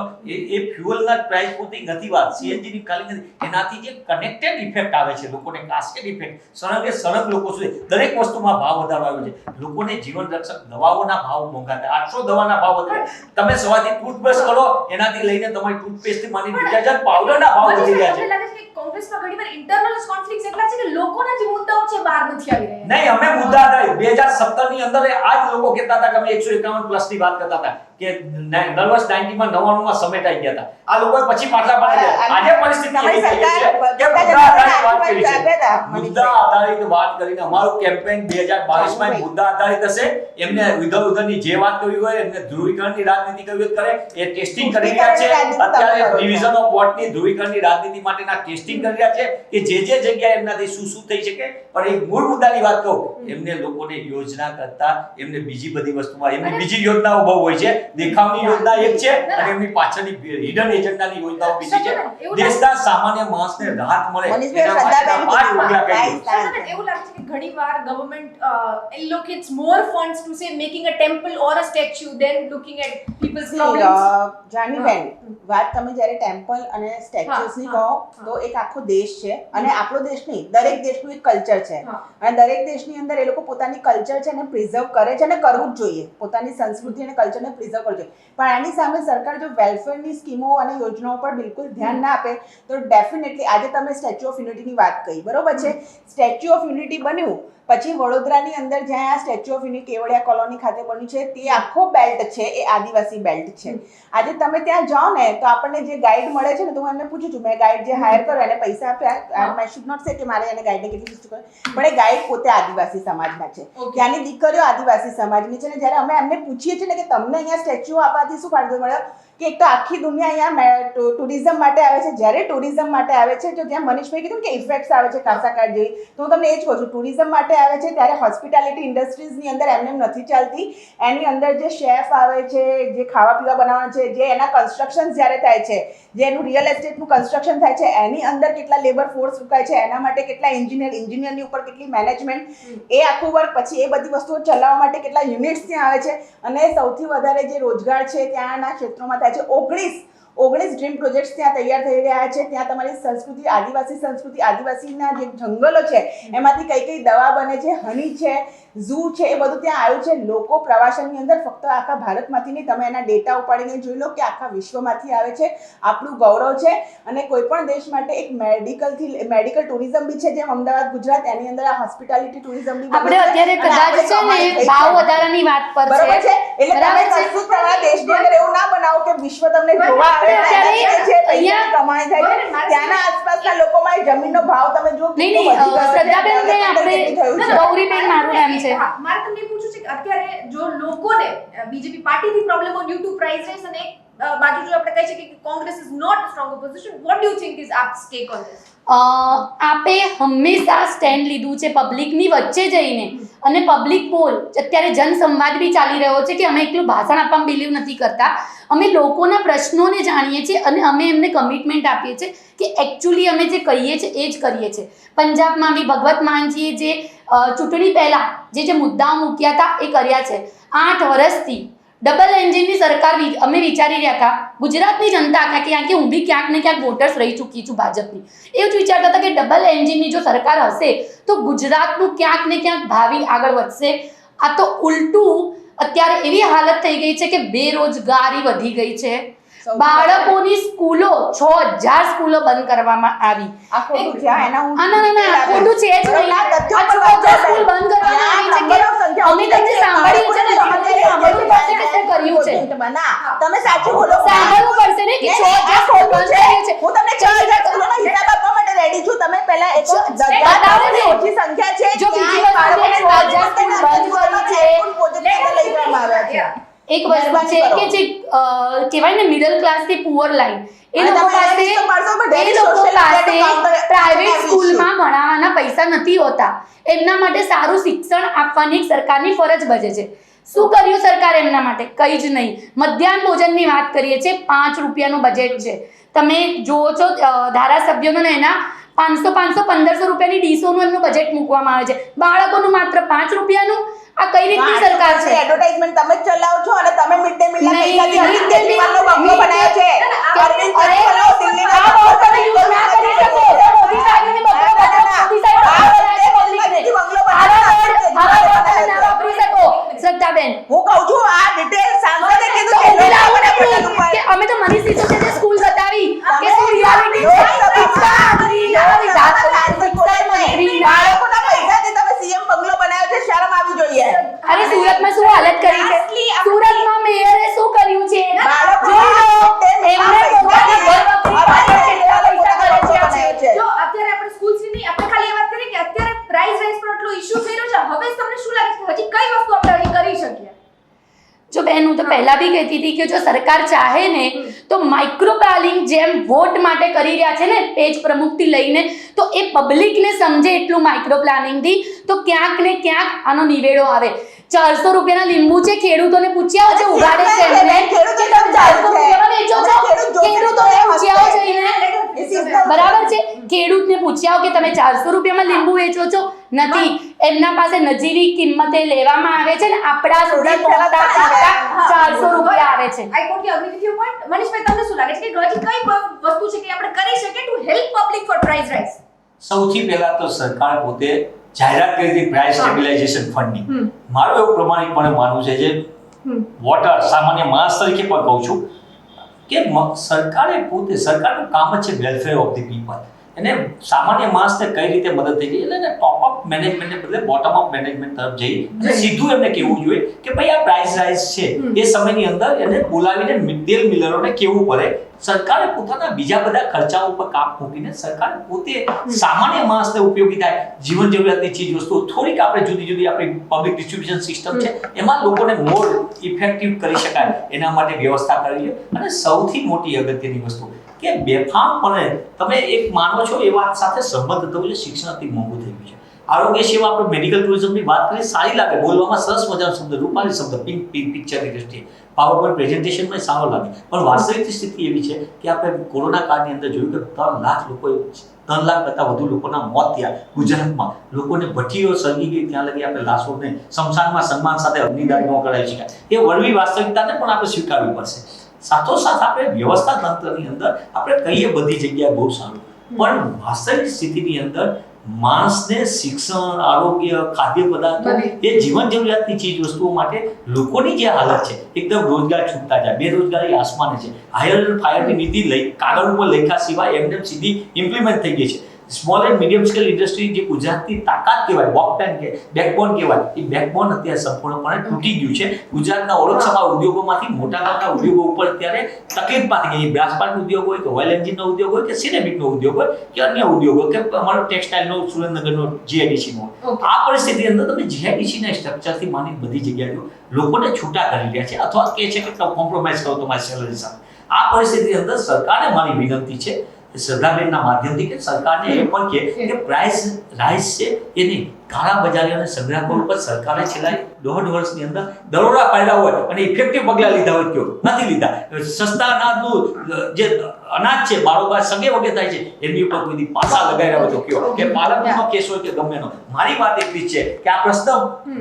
એ ફ્યુઅલના પ્રાઇસ પૂરતી નથી વાત, સીએનજી ની ખાલી નથી. એનાથી જે કનેક્ટેડ ઇફેક્ટ આવે છે લોકોને, કાસ્કેડ ઇફેક્ટ, સળંગે લોકો સુધી દરેક વસ્તુમાં ભાવ વધારો આવ્યો છે. લોકોને જીવન રક્ષક દવાઓના ભાવ મોંઘા થાય, 800 દવાના ભાવ વધે. તમે સવારથી ટૂથબ્રશ કરો એનાથી લઈને તમારી ટૂથપેસ્ટ માંડી ડિટર્જન્ટ પાવડરના ભાવ વધી રહ્યા છે. લાગે છે કે કોંગ્રેસમાં ઘણીવાર ઇન્ટરનલ કોન્ફ્લિક્ટ્સ એટલા છે કે લોકોના જે મુદ્દાઓ છે બહાર નથી આવી રહ્યા. નહીં, અમે મુદ્દા આધારિત 2017 ની અંદર આ જ લોકો કહેતા હતા કે અમે 151 પ્લસ ની વાત કરતા હતા કે નર્વસ 90 માં 99 માં સમેટાઈ ગયા હતા. આ લોકો પછી પાછા પાડી ગયા. આજે પરિસ્થિતિ એવી થઈ ગઈ છે કે મુદ્દા આધારિત વાત કરી છે. મુદ્દા આધારિત વાત કરીને અમારું કેમ્પેન 2022 માં મુદ્દા આધારિત હશે. એમને ઉધરની જે વાત કરવી હોય, એમને ધ્રુવીકરણની રાજનીતિ કરવી કરે, એ ટેસ્ટિંગ કરી રહ્યા છે. અત્યારે ડિવિઝન ઓફ વોટની ધ્રુવીકરણની રાજનીતિ માટેના ટેસ્ટિંગ કરી રહ્યા છે કે જે જગ્યાએ એમનાથી શું થઈ શકે. પણ એક મૂળ મુદ્દાની વાત કહું, એમને લોકોને યોજના કરતા એમને બીજી બધી વસ્તુમાં એમની બીજી યોજનાઓ બહુ હોય છે. દેખાવની યોજના એક છે અને એમની પાછળની હિડન એજન્ડાની યોજનાઓ બીજી છે. દેશના સામાન્ય માણસને રાહત મળે એના માટેના 5 પગલાં કરી સર, એવું લાગે છે કે ઘણીવાર government allocates more funds to say making a temple or a statue than looking at people's problems. Janviben, વાત તમે જ્યારે ટેમ્પલ અને સ્ટેચ્યુઝ ની કહો તો એક આખો દેશ છે, અને આપણો દેશ નહીં, દરેક દેશનું એક કલ્ચર છે, અને દરેક દેશની અંદર એ લોકો પોતાની કલ્ચર છે ને પ્રિઝર્વ કરે છે અને કરવું જ જોઈએ. પોતાની સંસ્કૃતિ અને કલ્ચરને પ્રિઝર્વ ફોલો કરજો. પણ આની સામે સરકાર જો વેલફેરની સ્કીમો અને યોજનાઓ પર બિલકુલ ધ્યાન ના આપે તો ડેફિનેટલી આજે તમે સ્ટેચ્યુ ઓફ યુનિટીની વાત કરી, બરોબર છે? સ્ટેચ્યુ ઓફ યુનિટી બન્યું પછી વડોદરાની અંદર જ્યાં આ statue of unity Kevadia colony ખાતે બન્યું છે તે આખો બેલ્ટ છે એ આદિવાસી બેલ્ટ છે. આજે તમે ત્યાં જાઓ ને તો આપણને જે ગાઈડ મળે છે ને, તો હું એમને પૂછું છું, મેં ગાઈડ જે હાયર કર્યો એને પૈસા આપ્યા, આઈ શુડ નોટ સે કે મારે એને ગાઈડને કેટલી વસ્તુ કરે, પણ એ ગાઈડ પોતે આદિવાસી સમાજના છે, ત્યાંની દીકરીઓ આદિવાસી સમાજની છે. ને જ્યારે અમે એમને પૂછીએ છીએ ને કે તમને અહીંયા સ્ટેચ્યુ આપવાથી શું ફાયદો મળ્યો, કે એક તો આખી દુનિયા અહીંયા ટુરિઝમ માટે આવે છે. જ્યારે ટુરિઝમ માટે આવે છે તો જ્યાં મનીષભાઈ કીધું કે ઇફેક્ટ્સ આવે છે કાસા કાર્ડ જેવી, તો હું તમને એ જ કહું છું, ટુરિઝમ માટે આવે છે ત્યારે હોસ્પિટાલિટી ઇન્ડસ્ટ્રીઝની અંદર એમને નથી ચાલતી. એની અંદર જે શેફ આવે છે, જે ખાવા પીવા બનાવવાનું છે, જે એના કન્સ્ટ્રક્શન જ્યારે થાય છે, જે એનું રિયલ એસ્ટેટનું કન્સ્ટ્રક્શન થાય છે, એની અંદર કેટલા લેબર ફોર્સ રોકાય છે, એના માટે કેટલા એન્જિનિયરની ઉપર કેટલી મેનેજમેન્ટ, એ આખું વર્ક, પછી એ બધી વસ્તુઓ ચલાવવા માટે કેટલા યુનિટ્સ ત્યાં આવે છે. અને સૌથી વધારે જે રોજગાર છે ત્યાંના ક્ષેત્રોમાં થાય છે. 19 ડ્રીમ પ્રોજેક્ટ્સ ત્યાં તૈયાર થઈ રહ્યા છે. ત્યાં તમારી સંસ્કૃતિ, આદિવાસીના જે જંગલો છે એમાંથી કઈ કઈ દવા બને છે, હની છે, ઝૂ છે, એ બધું ત્યાં આવ્યું છે. લોકો પ્રવાસનની અંદર ફક્ત આખા ભારતમાંથી નહીં, તમે એના ડેટા ઉપાડીને જોઈ લો કે આખા વિશ્વમાંથી આવે છે. આપણું ગૌરવ છે. અને કોઈ પણ દેશ માટે એક મેડિકલ ટુરિઝમ બી છે, જેમ અમદાવાદ, ગુજરાત, એની અંદર આ હોસ્પિટાલિટી ટુરિઝમ બી આપણે અત્યારે કદાચ છે ને ભાવ વધારાની વાત પર બરોબર છે. એટલે તમે કશું તમારા દેશની અંદર એવું ના બનાવો કે વિશ્વ તમને જોવા આવે છે, પૈસા કમાણી થાય છે. ત્યાંના આસપાસના લોકોમાં જમીનનો ભાવ તમે જો નહીં શ્રદ્ધાબેન ને આપણે ગૌરીબેન મારું નામ છે. મારે તમને પૂછવું છે કે અત્યારે જો લોકોને બીજેપી પાર્ટીથી problem on you to price rise અને બાજુ જો આપણે કહી શકીએ કે Congress is not strong opposition, what do you think is AAP's take on this? આપે હંમેશા સ્ટેન્ડ લીધું છે પબ્લિકની વચ્ચે જઈને, અને પબ્લિક પોલ અત્યારે જનસંવાદ બી ચાલી રહ્યો છે કે અમે એકલું ભાષણ આપવામાં બિલીવ નથી કરતા, અમે લોકોના પ્રશ્નોને જાણીએ છીએ અને અમે એમને કમિટમેન્ટ આપીએ છીએ કે એકચ્યુઅલી અમે જે કહીએ છીએ એ જ કરીએ છીએ. પંજાબમાં બી ભગવત માનજીએ જે ચૂંટણી પહેલાં જે મુદ્દાઓ મૂક્યા હતા એ કર્યા છે. 8 વર્ષથી ડબલ એન્જિનની સરકાર અમે વિચારી રહ્યા હતા, ગુજરાતની જનતા કારણ કે હું બી ક્યાંક ને ક્યાંક વોટર્સ રહી ચૂકી છું ભાજપની, એવું જ વિચારતા હતા કે ડબલ એન્જિનની જો સરકાર હશે તો ગુજરાતનું ક્યાંક ને ક્યાંક ભાવિ આગળ વધશે. આ તો ઉલટું અત્યારે એવી હાલત થઈ ગઈ છે કે બેરોજગારી વધી ગઈ છે. બાળકોની સ્કૂલો 6000 સ્કૂલો બંધ કરવામાં આવી. આ ખોટું છે. એના હું ના ખોટું છે જ નહીં. આ 6000 સ્કૂલ બંધ કરવામાં આવી છે કે અમે તમને સાંભળ્યું છે ને, તમારે સાંભળવું પડશે કે શું કર્યું છે. ના, તમે સાચું બોલો. સાંભળવું પડશે ને કે 6000 સ્કૂલ બંધ કર્યું છે. હું તમને 6000 સ્કૂલોનો હિસાબ આપવા માટે રેડી છું. તમે પહેલા એક ઓછી સંખ્યા છે, જો બીજી વસ્તુ 6000 સ્કૂલ બંધ કરી છે. એક વસ્તુ છે કે જે કહેવાય ને મિડલ ક્લાસ થી પુઅર લાઈન, એ લોકો પાસે પ્રાઇવેટ સ્કૂલમાં ભણાવવાના પૈસા નથી હોતા. એમના માટે સારું શિક્ષણ આપવાની એક સરકારની ફરજ બજે છે. શું કર્યું સરકાર એમના માટે? કંઈ જ નહીં. મધ્યાહન ભોજનની વાત કરીએ છીએ, 5 રૂપિયાનું બજેટ છે. તમે જુઓ છો ધારાસભ્યોનો એના 500 1500 રૂપિયાની ડીશોનું એમનું બજેટ મૂકવામાં આવે છે. બાળકોનું માત્ર 5 રૂપિયાનું. આ કઈ રીતની સરકાર છે? એડવર્ટાઇઝમેન્ટ તમે જ ચલાવો છો અને તમે મિડ ડે મીલ ના પૈસાથી કેજરીવાલનો બંગલો બનાવ્યો છે. અરવિંદ કેજરીવાલનો દિલ્હીનો બંગલો તમે યુઝ ના કરી શકો. મોદી સાહેબની બંગલો બનાવ્યો. મોદી સાહેબ બંગલો વાપરી શકો. શ્રદ્ધાબેન, હું કહું છું આ ડિટેલ સાંસદે કીધું કે અમે તો મનીષ સિસોદિયાએ સ્કૂલ બતાવી કે શું રિયાલિટી બાળકોના પૈસાથી તમે સીએમ બંગલો બનાવ્યો છે, શરમ આવી જોઈએ. અરે સુરતમાં શું હાલત કરી છે? સુરતમાં મેયરે શું કર્યું છે? જો અત્યારે આપણે સ્કૂલ્સની નહીં, આપણે ખાલી એ વાત કરીએ કે અત્યારે પ્રાઇસ રાઇઝ પર આટલો ઇશ્યુ થઈ રહ્યો છે, હવે તમને શું લાગે છે હજી કઈ વસ્તુ આપણે હજી કરી શકીએ? જો બેન, હું તો પહેલા બી કહેતી હતી કે જો સરકાર ચાહે ને તો માઇક્રો પ્લાનિંગ જેમ વોટ માટે કરી રહ્યા છે ને પેજ પ્રમુખથી લઈને, તો એ પબ્લિકને સમજે એટલું માઇક્રો પ્લાનિંગથી તો ક્યાંક ને ક્યાંક આનો નિવેડો આવે. 400 રૂપિયાના લીંબુ છે, ખેડૂતોને પૂછ્યા છે, ઉગાડે છે એમને કે તમે 400 રૂપિયામાં વેચો છો? ખેડૂતોને પૂછ્યા જઈને, બરાબર છે, ખેડૂતને પૂછ્યા કે તમે 400 રૂપિયામાં લીંબુ વેચો છો? નથી. એમના પાસે નજીવી કિંમતે લેવામાં આવે છે ને આપણા સુધી પહોંચતા 400 રૂપિયા આવે છે. I totally agree with your point. મનીષભાઈ, તમને શું લાગે છે કે હજી કઈ વસ્તુ છે કે આપણે કરી શકીએ to help public for price rise? સૌથી પહેલા તો સરકાર પોતે જાહેરાત કરી હતી પ્રાઇસ સ્ટેબિલાઇઝેશન ફંડની. મારું એવું પ્રમાણિકપણે માનવું છે જે વોટર સામાન્ય માણસ તરીકે પણ કહું છું કે સરકારનું કામ જ છે વેલફેર ઓફ ધી પીપલ. એને સામાન્ય માણસને કઈ રીતે મદદ થઈ ગઈ એટલે એને ટોપ અપ મેનેજમેન્ટને બદલે બોટમ અપ મેનેજમેન્ટ તરફ જઈ અને સીધું એમને કહેવું જોઈએ કે ભાઈ આ પ્રાઇસ રાઇઝ છે એ સમયની અંદર એને બોલાવીને મિડ ડે મિલરોને કહેવું પડે. સરકારે પોતાના બીજા બધા ખર્ચાઓ ઉપર કાપ મૂકીને સરકાર પોતે સામાન્ય માણસને ઉપયોગી થાય જીવન જરૂરિયાતની ચીજ વસ્તુઓ થોડીક આપણે જુદી જુદી આપણી પબ્લિક ડિસ્ટ્રીબ્યુશન સિસ્ટમ છે એમાં લોકોને મોર ઇફેક્ટિવ કરી શકાય એના માટે વ્યવસ્થા કરવી છે. અને સૌથી મોટી અગત્યની વસ્તુ કે બેફામપણે તમે એક માનો છો એ વાત સાથે સંબંધ થવું છે. શિક્ષણ અતિ મોંઘું થઈ ગયું છે. આરોગ્ય સેવા આપણે મેડિકલ ટુરિઝમની વાત કરીએ સારી લાગે, બોલવામાં સરસ મજાનો શબ્દ, રૂપાળી શબ્દ, પિક્ચરની દ્રષ્ટિએ પાવરપોઈન્ટ પ્રેઝન્ટેશનમાં સારો લાગે, પણ વાસ્તવિક સ્થિતિ એવી છે કે આપણે કોરોના કાળની અંદર જોયું કે 3 લાખ લોકો 3 લાખ કરતાં વધુ લોકોના મોત થયા ગુજરાતમાં. લોકોને ભઠ્ઠીઓ સળગી ગઈ, ત્યાં લગી આપણે લાશોને સ્મશાનમાં સન્માન સાથે અગ્નિદાહ ન કરાવી શકાય. એ વળવી વાસ્તવિકતાને પણ આપણે સ્વીકારવી પડશે. સાથોસાથ આપણે વ્યવસ્થા તંત્રની અંદર આપણે કહીએ બધી જગ્યાએ બહુ સારું, પણ વાસ્તવિક સ્થિતિની અંદર માણસને શિક્ષણ, આરોગ્ય, ખાદ્ય પદાર્થો એ જીવન જરૂરિયાતની ચીજ વસ્તુઓ માટે લોકોની જે હાલત છે એકદમ રોજગાર છૂટતા જાય, બેરોજગારી આસમાને છે. હાયર એન્ડ ફાયરની નીતિ કાગળ ઉપર લખ્યા સિવાય એમને સીધી ઇમ્પ્લિમેન્ટ થઈ ગઈ છે. Small and medium scale industry જે ગુજરાતની તાકાત કહેવાય, બેકબોન કહેવાય, એ બેકબોન અત્યારે સંપૂર્ણપણે તૂટી ગયું છે. ગુજરાતના ઓળખસમા ઉદ્યોગોમાંથી મોટાભાગના ઉદ્યોગો ઉપર અત્યારે તકલીફમાંથી ગઈ. બ્રાસપાટ ઉદ્યોગ હોય કે ઓઇલ એન્જિનનો ઉદ્યોગ હોય કે સિરેમિકનો ઉદ્યોગ હોય કે અન્ય ઉદ્યોગો કે અમારો ટેક્સટાઇલનો સુરેન્દ્રનગરનો જીઆઈડીસીનો આ પરિસ્થિતિની અંદર તમે જીઆઈડીસીના સ્ટ્રક્ચરથી માની બધી જગ્યાએ લોકોને છૂટા કરી રહ્યા છે અથવા કહે છે કે કોમ્પ્રોમાઇઝ કરો તમારી સેલરી સાથે. આ પરિસ્થિતિની અંદર સરકારને મારી વિનંતી છે શ્રદ્ધાબેનના માધ્યમથી કે સરકારને એ પણ કે પ્રાઇસ રાઇઝ છે એ નહીં, કાળા બજારી અને સંગ્રાહકો ઉપર સરકારે છેલ્લા 1.5 વર્ષની અંદર દરોડા પાડ્યા હોય અને ઇફેક્ટિવ પગલાં લીધા હોય કયો નથી લીધા. સસ્તા અનાજનું જે અનાજ છે બારોબાર સગે વગે થાય છે એની ઉપર કોઈ પાસા લગાવ્યા હોય તો કયો કે પાલનપુરનો કેસ હોય કે ગમેનો. મારી વાત એટલી છે કે આ પ્રશ્ન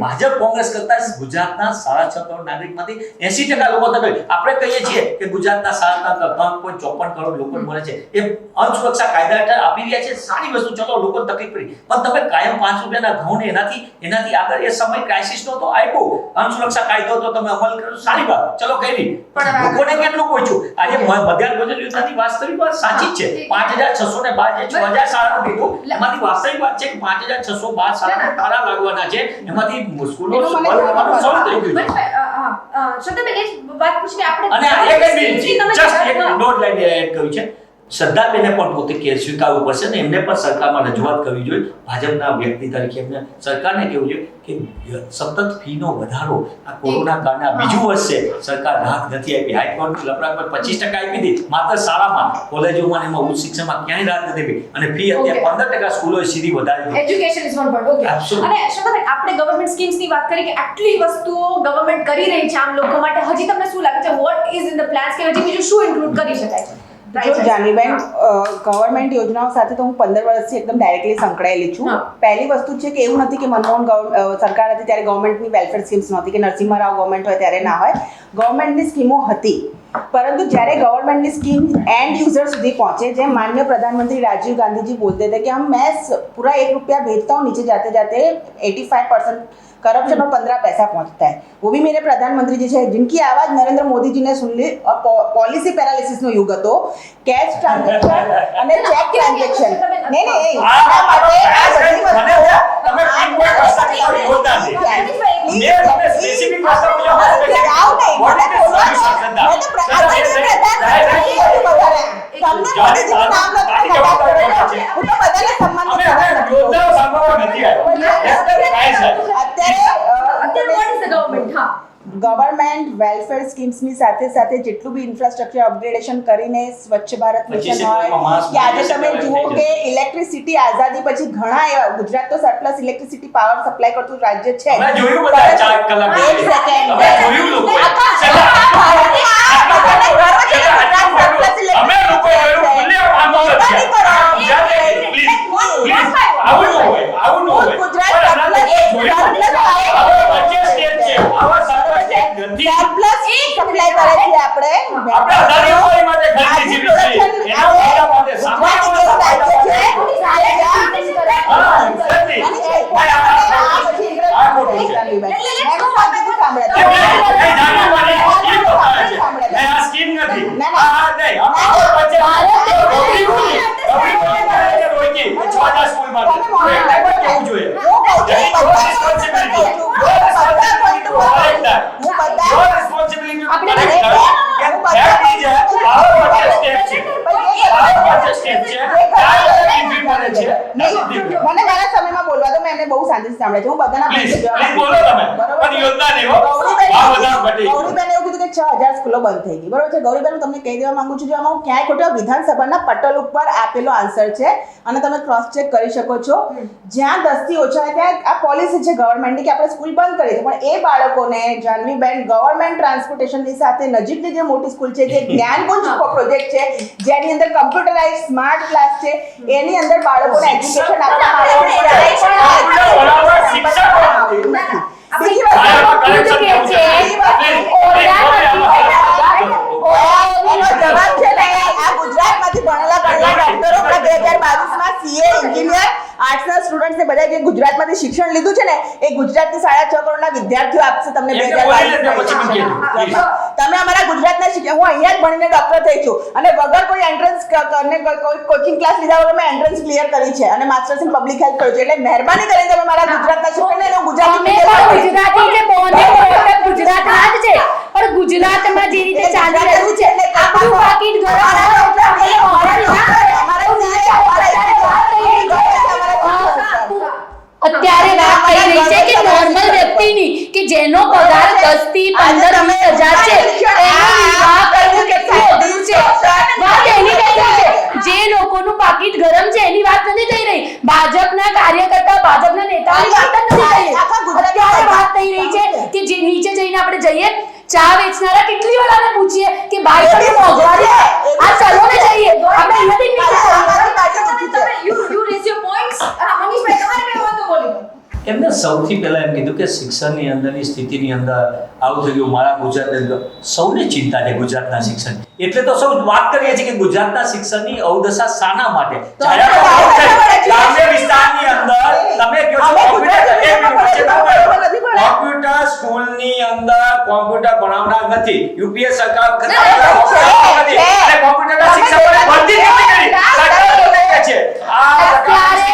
ભાજપ કોંગ્રેસ કરતા ગુજરાતના 6.5 કરોડ નાગરિકમાંથી 80% લોકો તકલીફ. આપણે કહીએ છીએ કે ગુજરાતના 3.54 કરોડ લોકો મળે છે એ અનસુરક્ષા કાયદા હેઠળ આપી રહ્યા છે, સારી વસ્તુ, ચલો લોકોને તકલીફ પડી, પણ તમે કાયમ 5 રૂપિયાના ઘઉંને એનાથી આગળ એ સમય ક્રાઇસિસનો તો આપ્યો, અનસુરક્ષા કાયદો તો તમે અમલ કરો, સારી વાત, ચલો કરી, પણ લોકોને કેટલું પહોંચ્યું? આજે મધ્યાહન ભોજન યોજનાની વાસ્તવિક વાત સાચી છે, 5612 જે 6000 શાળાનું કીધું એમાંથી વાસ્તવિક વાત છે કે 5612 શાળાને તાળા લાગવાના છે, એમાંથી સ્કૂલો શરૂ થઈ ગયું છે. શ્રદ્ધાબેન એ વાત પૂછી કે આપણે અને એક નોટ લાઈન એડ કર્યું છે. શ્રદ્ધાબેને પણ પોતે કે સ્વીકારવું પડશે ને એમને પણ સરકારમાં રજૂઆત કરવી જોઈએ. ભાજપના વ્યક્તિ તરીકે એમને સરકારને કહેવું જોઈએ કે સતત ફીનો વધારો આ કોરોના કાળના બીજું વર્ષ છે, સરકાર રાહત નથી આપી. હાઈકોર્ટની લપડા પર 25% આપી દીધી માત્ર શાળામાં, કોલેજોમાં એમાં ઉચ્ચ શિક્ષણમાં ક્યાંય રાહત નથી આપી અને ફી અત્યારે 15% સ્કૂલોએ સીધી વધારી દીધી. Education is one point. Okay, અને શ્રદ્ધાબેન આપણે ગવર્નમેન્ટ સ્કીમ્સ ની વાત કરી કે આટલી વસ્તુઓ ગવર્નમેન્ટ કરી રહી છે આમ લોકો માટે, હજી તમને શું લાગે છે what is in the plans કે હજી બીજું શું ઇન્ક્લુડ કરી શકાય છે? જો જાનવીબેન, ગવર્મેન્ટ યોજનાઓ સાથે તો હું 15 વર્ષથી એકદમ ડાયરેક્ટલી સંકળાયેલી છું. પહેલી વસ્તુ છે કે એવું નથી કે મનમોહન સરકાર હતી ત્યારે ગવર્મેન્ટની વેલફેર સ્કીમ્સ નહોતી, કે નરસિંહ રાવ ગવર્મેન્ટ હોય ત્યારે ના હોય. ગવર્મેન્ટની સ્કીમો હતી, પરંતુ જ્યારે ગવર્મેન્ટની સ્કીમ એન્ડ યુઝર સુધી પહોંचे, જેમ माननीय प्रधानमंत्री राजीव गांधी जी बोलते थे कि हम मैं पूरा 1 रुपया भेजता हूँ, नीचे जाते जाते 85% करप्शन और 15 पैसा पहुंचता है. वो भी मेरे प्रधानमंत्री जी है जिनकी आवाज नरेंद्र मोदी जी ने सुन ली. और पॉलिसी पैरालिसिस નો યુગ હતો, કેશ ટ્રાન્ઝેક્શન અને ચેક ટ્રાન્ઝેક્શન. નહીં આના માટે આ બધી વસ્તુઓ તમે ફીડબેક કરતા કે બોલતા નથી. મેં તમને સ્પેસિફિક વસ્તુ પૂછ્યો આવ નહીં, મને બોલવા દો. મેં તો પ્રધાનમંત્રી તમને મોદીજીનું નામ નથી ખબર, હું તો બધાને સન્માન અમે યોજનાઓ સાંભળવા નથી આવ્યા. ગવર્મેન્ટ વેલફેર સ્કીમ્સની સાથે સાથે જેટલું બી ઇન્ફ્રાસ્ટ્રક્ચર અપગ્રેડેશન કરીને સ્વચ્છ ભારત મિશન હોય કે આજે તમે જુઓ કે ઇલેક્ટ્રિસિટી આઝાદી પછી ઘણા એવા, ગુજરાત તો સરપ્લસ ઇલેક્ટ્રિસિટી પાવર સપ્લાય કરતું રાજ્ય છે. અમે જોયું બધા 4 કલાક એક સેકન્ડ અમે જોયું લોકો અમે લોકો ખુલ્લે આંદોલન છે. પ્લીઝ આવું ન હોય. ગુજરાત સરપ્લસ સપ્લાય કરે છે. આપણે અદાણી અંબાણી માટે ખરીદી જીવી છે એના માટે સામાન્ય સાંભળે સાંભળે છે. હું બધાના પ્લીઝ point of view બોલો તમે બરોબર પણ છે? યોજના નહીં હો ગૌરીબેન આ બધા પટી ગૌરીબેન એવું કીધું કે 6000 સ્કૂલો બંધ થઈ ગઈ. બરોબર છે ગૌરીબેન, હું તમને કહી દેવા માંગુ છું, જો આમાં હું ક્યાંય ખોટો વિધાનસભાના પટલ ઉપર આપેલો આન્સર છે અને તમે ક્રોસ ચેક કરી શકો છો. જ્યાં 10 થી ઓછા હોય ત્યાં આ પોલિસી છે ગવર્મેન્ટની કે આપણે સ્કૂલ બંધ કરી છે, પણ એ બાળકોને જાનવીબેન ગવર્મેન્ટ ટ્રાન્સપોર્ટેશનની સાથે નજીકની જે મોટી સ્કૂલ છે, જે જ્ઞાનકુંજ પ્રોજેક્ટ છે, જેની અંદર કમ્પ્યુટરાઇઝ સ્માર્ટ ક્લાસ છે, એની અંદર બાળકોને એજ્યુકેશન આપવામાં આવે છે. બીજી વાત, એનો જવાબ છે ને, આ ગુજરાતમાંથી ભણેલા ડોક્ટરો 2022માં સીએ એન્જિનિયર આર્ટ્સના સ્ટુડન્ટ્સને બધા જે ગુજરાતમાંથી શિક્ષણ લીધું છે ને, એ ગુજરાતની 6.5 કરોડના વિદ્યાર્થીઓ આપશે તમને 2022. તમે અમારા ગુજરાતના હું અહીંયા જ ભણીને ડોક્ટર થઈ છું અને વગર કોઈ એન્ટ્રન્સ અને કોઈ કોચિંગ ક્લાસ લીધા વગર મેં એન્ટ્રન્સ ક્લિયર કરી છે અને માસ્ટર્સ ઇન પબ્લિક હેલ્થ કર્યું છે. એટલે મહેરબાની કરીને તમે મારા ગુજરાતના શિક્ષણને હું ગુજરાતી ગુજરાતના જ છે, પણ ગુજરાતમાં જે રીતે ચાલી રહ્યું છે આપણું પાકીટ અત્યારે વાત થઈ રહી છે કે નોર્મલ વ્યક્તિની કે જેનો પગાર 10 થી 15-20 હજાર છે એનો વિવાહ કરવું કેટલું અઘરું છે. વાત એની થઈ રહી છે, જે લોકોનું પાકીટ ગરમ છે એની વાત નથી થઈ રહી, ભાજપના કાર્યકર્તા ભાજપના નેતાઓની વાત જ નથી થઈ રહી. અત્યારે વાત થઈ રહી છે કે જે નીચે જઈને આપણે જઈએ ચા વેચનારા કેટલી વાળાને પૂછીએ કે ભાઈ તમે મોંઘવારી આ ચલો ને જઈએ આપણે અહીંયાથી નીચે you raise your points. મનીષભાઈ તમારે કઈ વાત તો બોલી. એમને સૌથી પહેલા એમ કીધું કે શિક્ષણની અંદરની સ્થિતિની અંદર આવું થઈ ગયું મારા ગુજરાતને સૌને ચિંતા છે ગુજરાતના શિક્ષણ એટલે તો સૌ વાત કરીએ છીએ કે ગુજરાતના શિક્ષણની અવદશા શાના માટે ગ્રામ્ય વિસ્તારની અંદર તમે કહો છો કોમ્પ્યુટર સ્કૂલની અંદર કોમ્પ્યુટર ભણાવનાર નથી યુપીએ સરકાર અને કોમ્પ્યુટરના શિક્ષકોને ભરતી નથી કરી સરકાર પોતે કહે છે આ પ્રકારની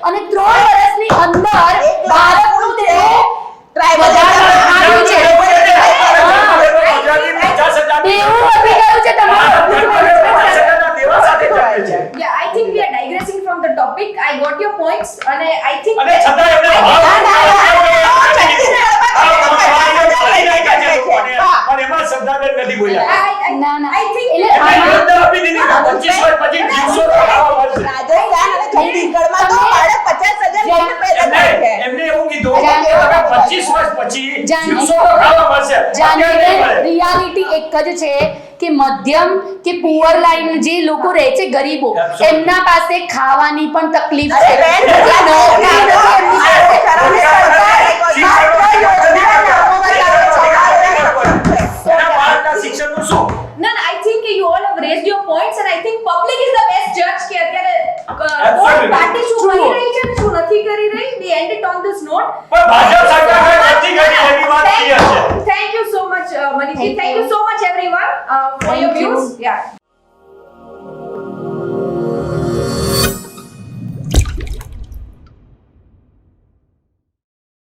અને 3 વર્ષની અંદર ભારતનું Yeah, I think we are digressing from the topic. I got your points and I think અને છતાં એમને પણ એમાં શબ્દાબેન નથી બોલ્યા I think યોજના આપી દીધી 25 વર્ષ પછી 200 ખાવા મળશે રાજસ્થાન અને છત્તીસગઢમાં તો 50,000 પેદા થાય છે. એમને એવું કીધું કે હવે 25 વર્ષ પછી 200 ખાવા મળશે રિયાલિટી એક જ છે કે મધ્યમ કે પુઅર લાઈન જે લોકો રહે છે ગરીબો એમના પાસે ખાવાની પણ તકલીફ છે.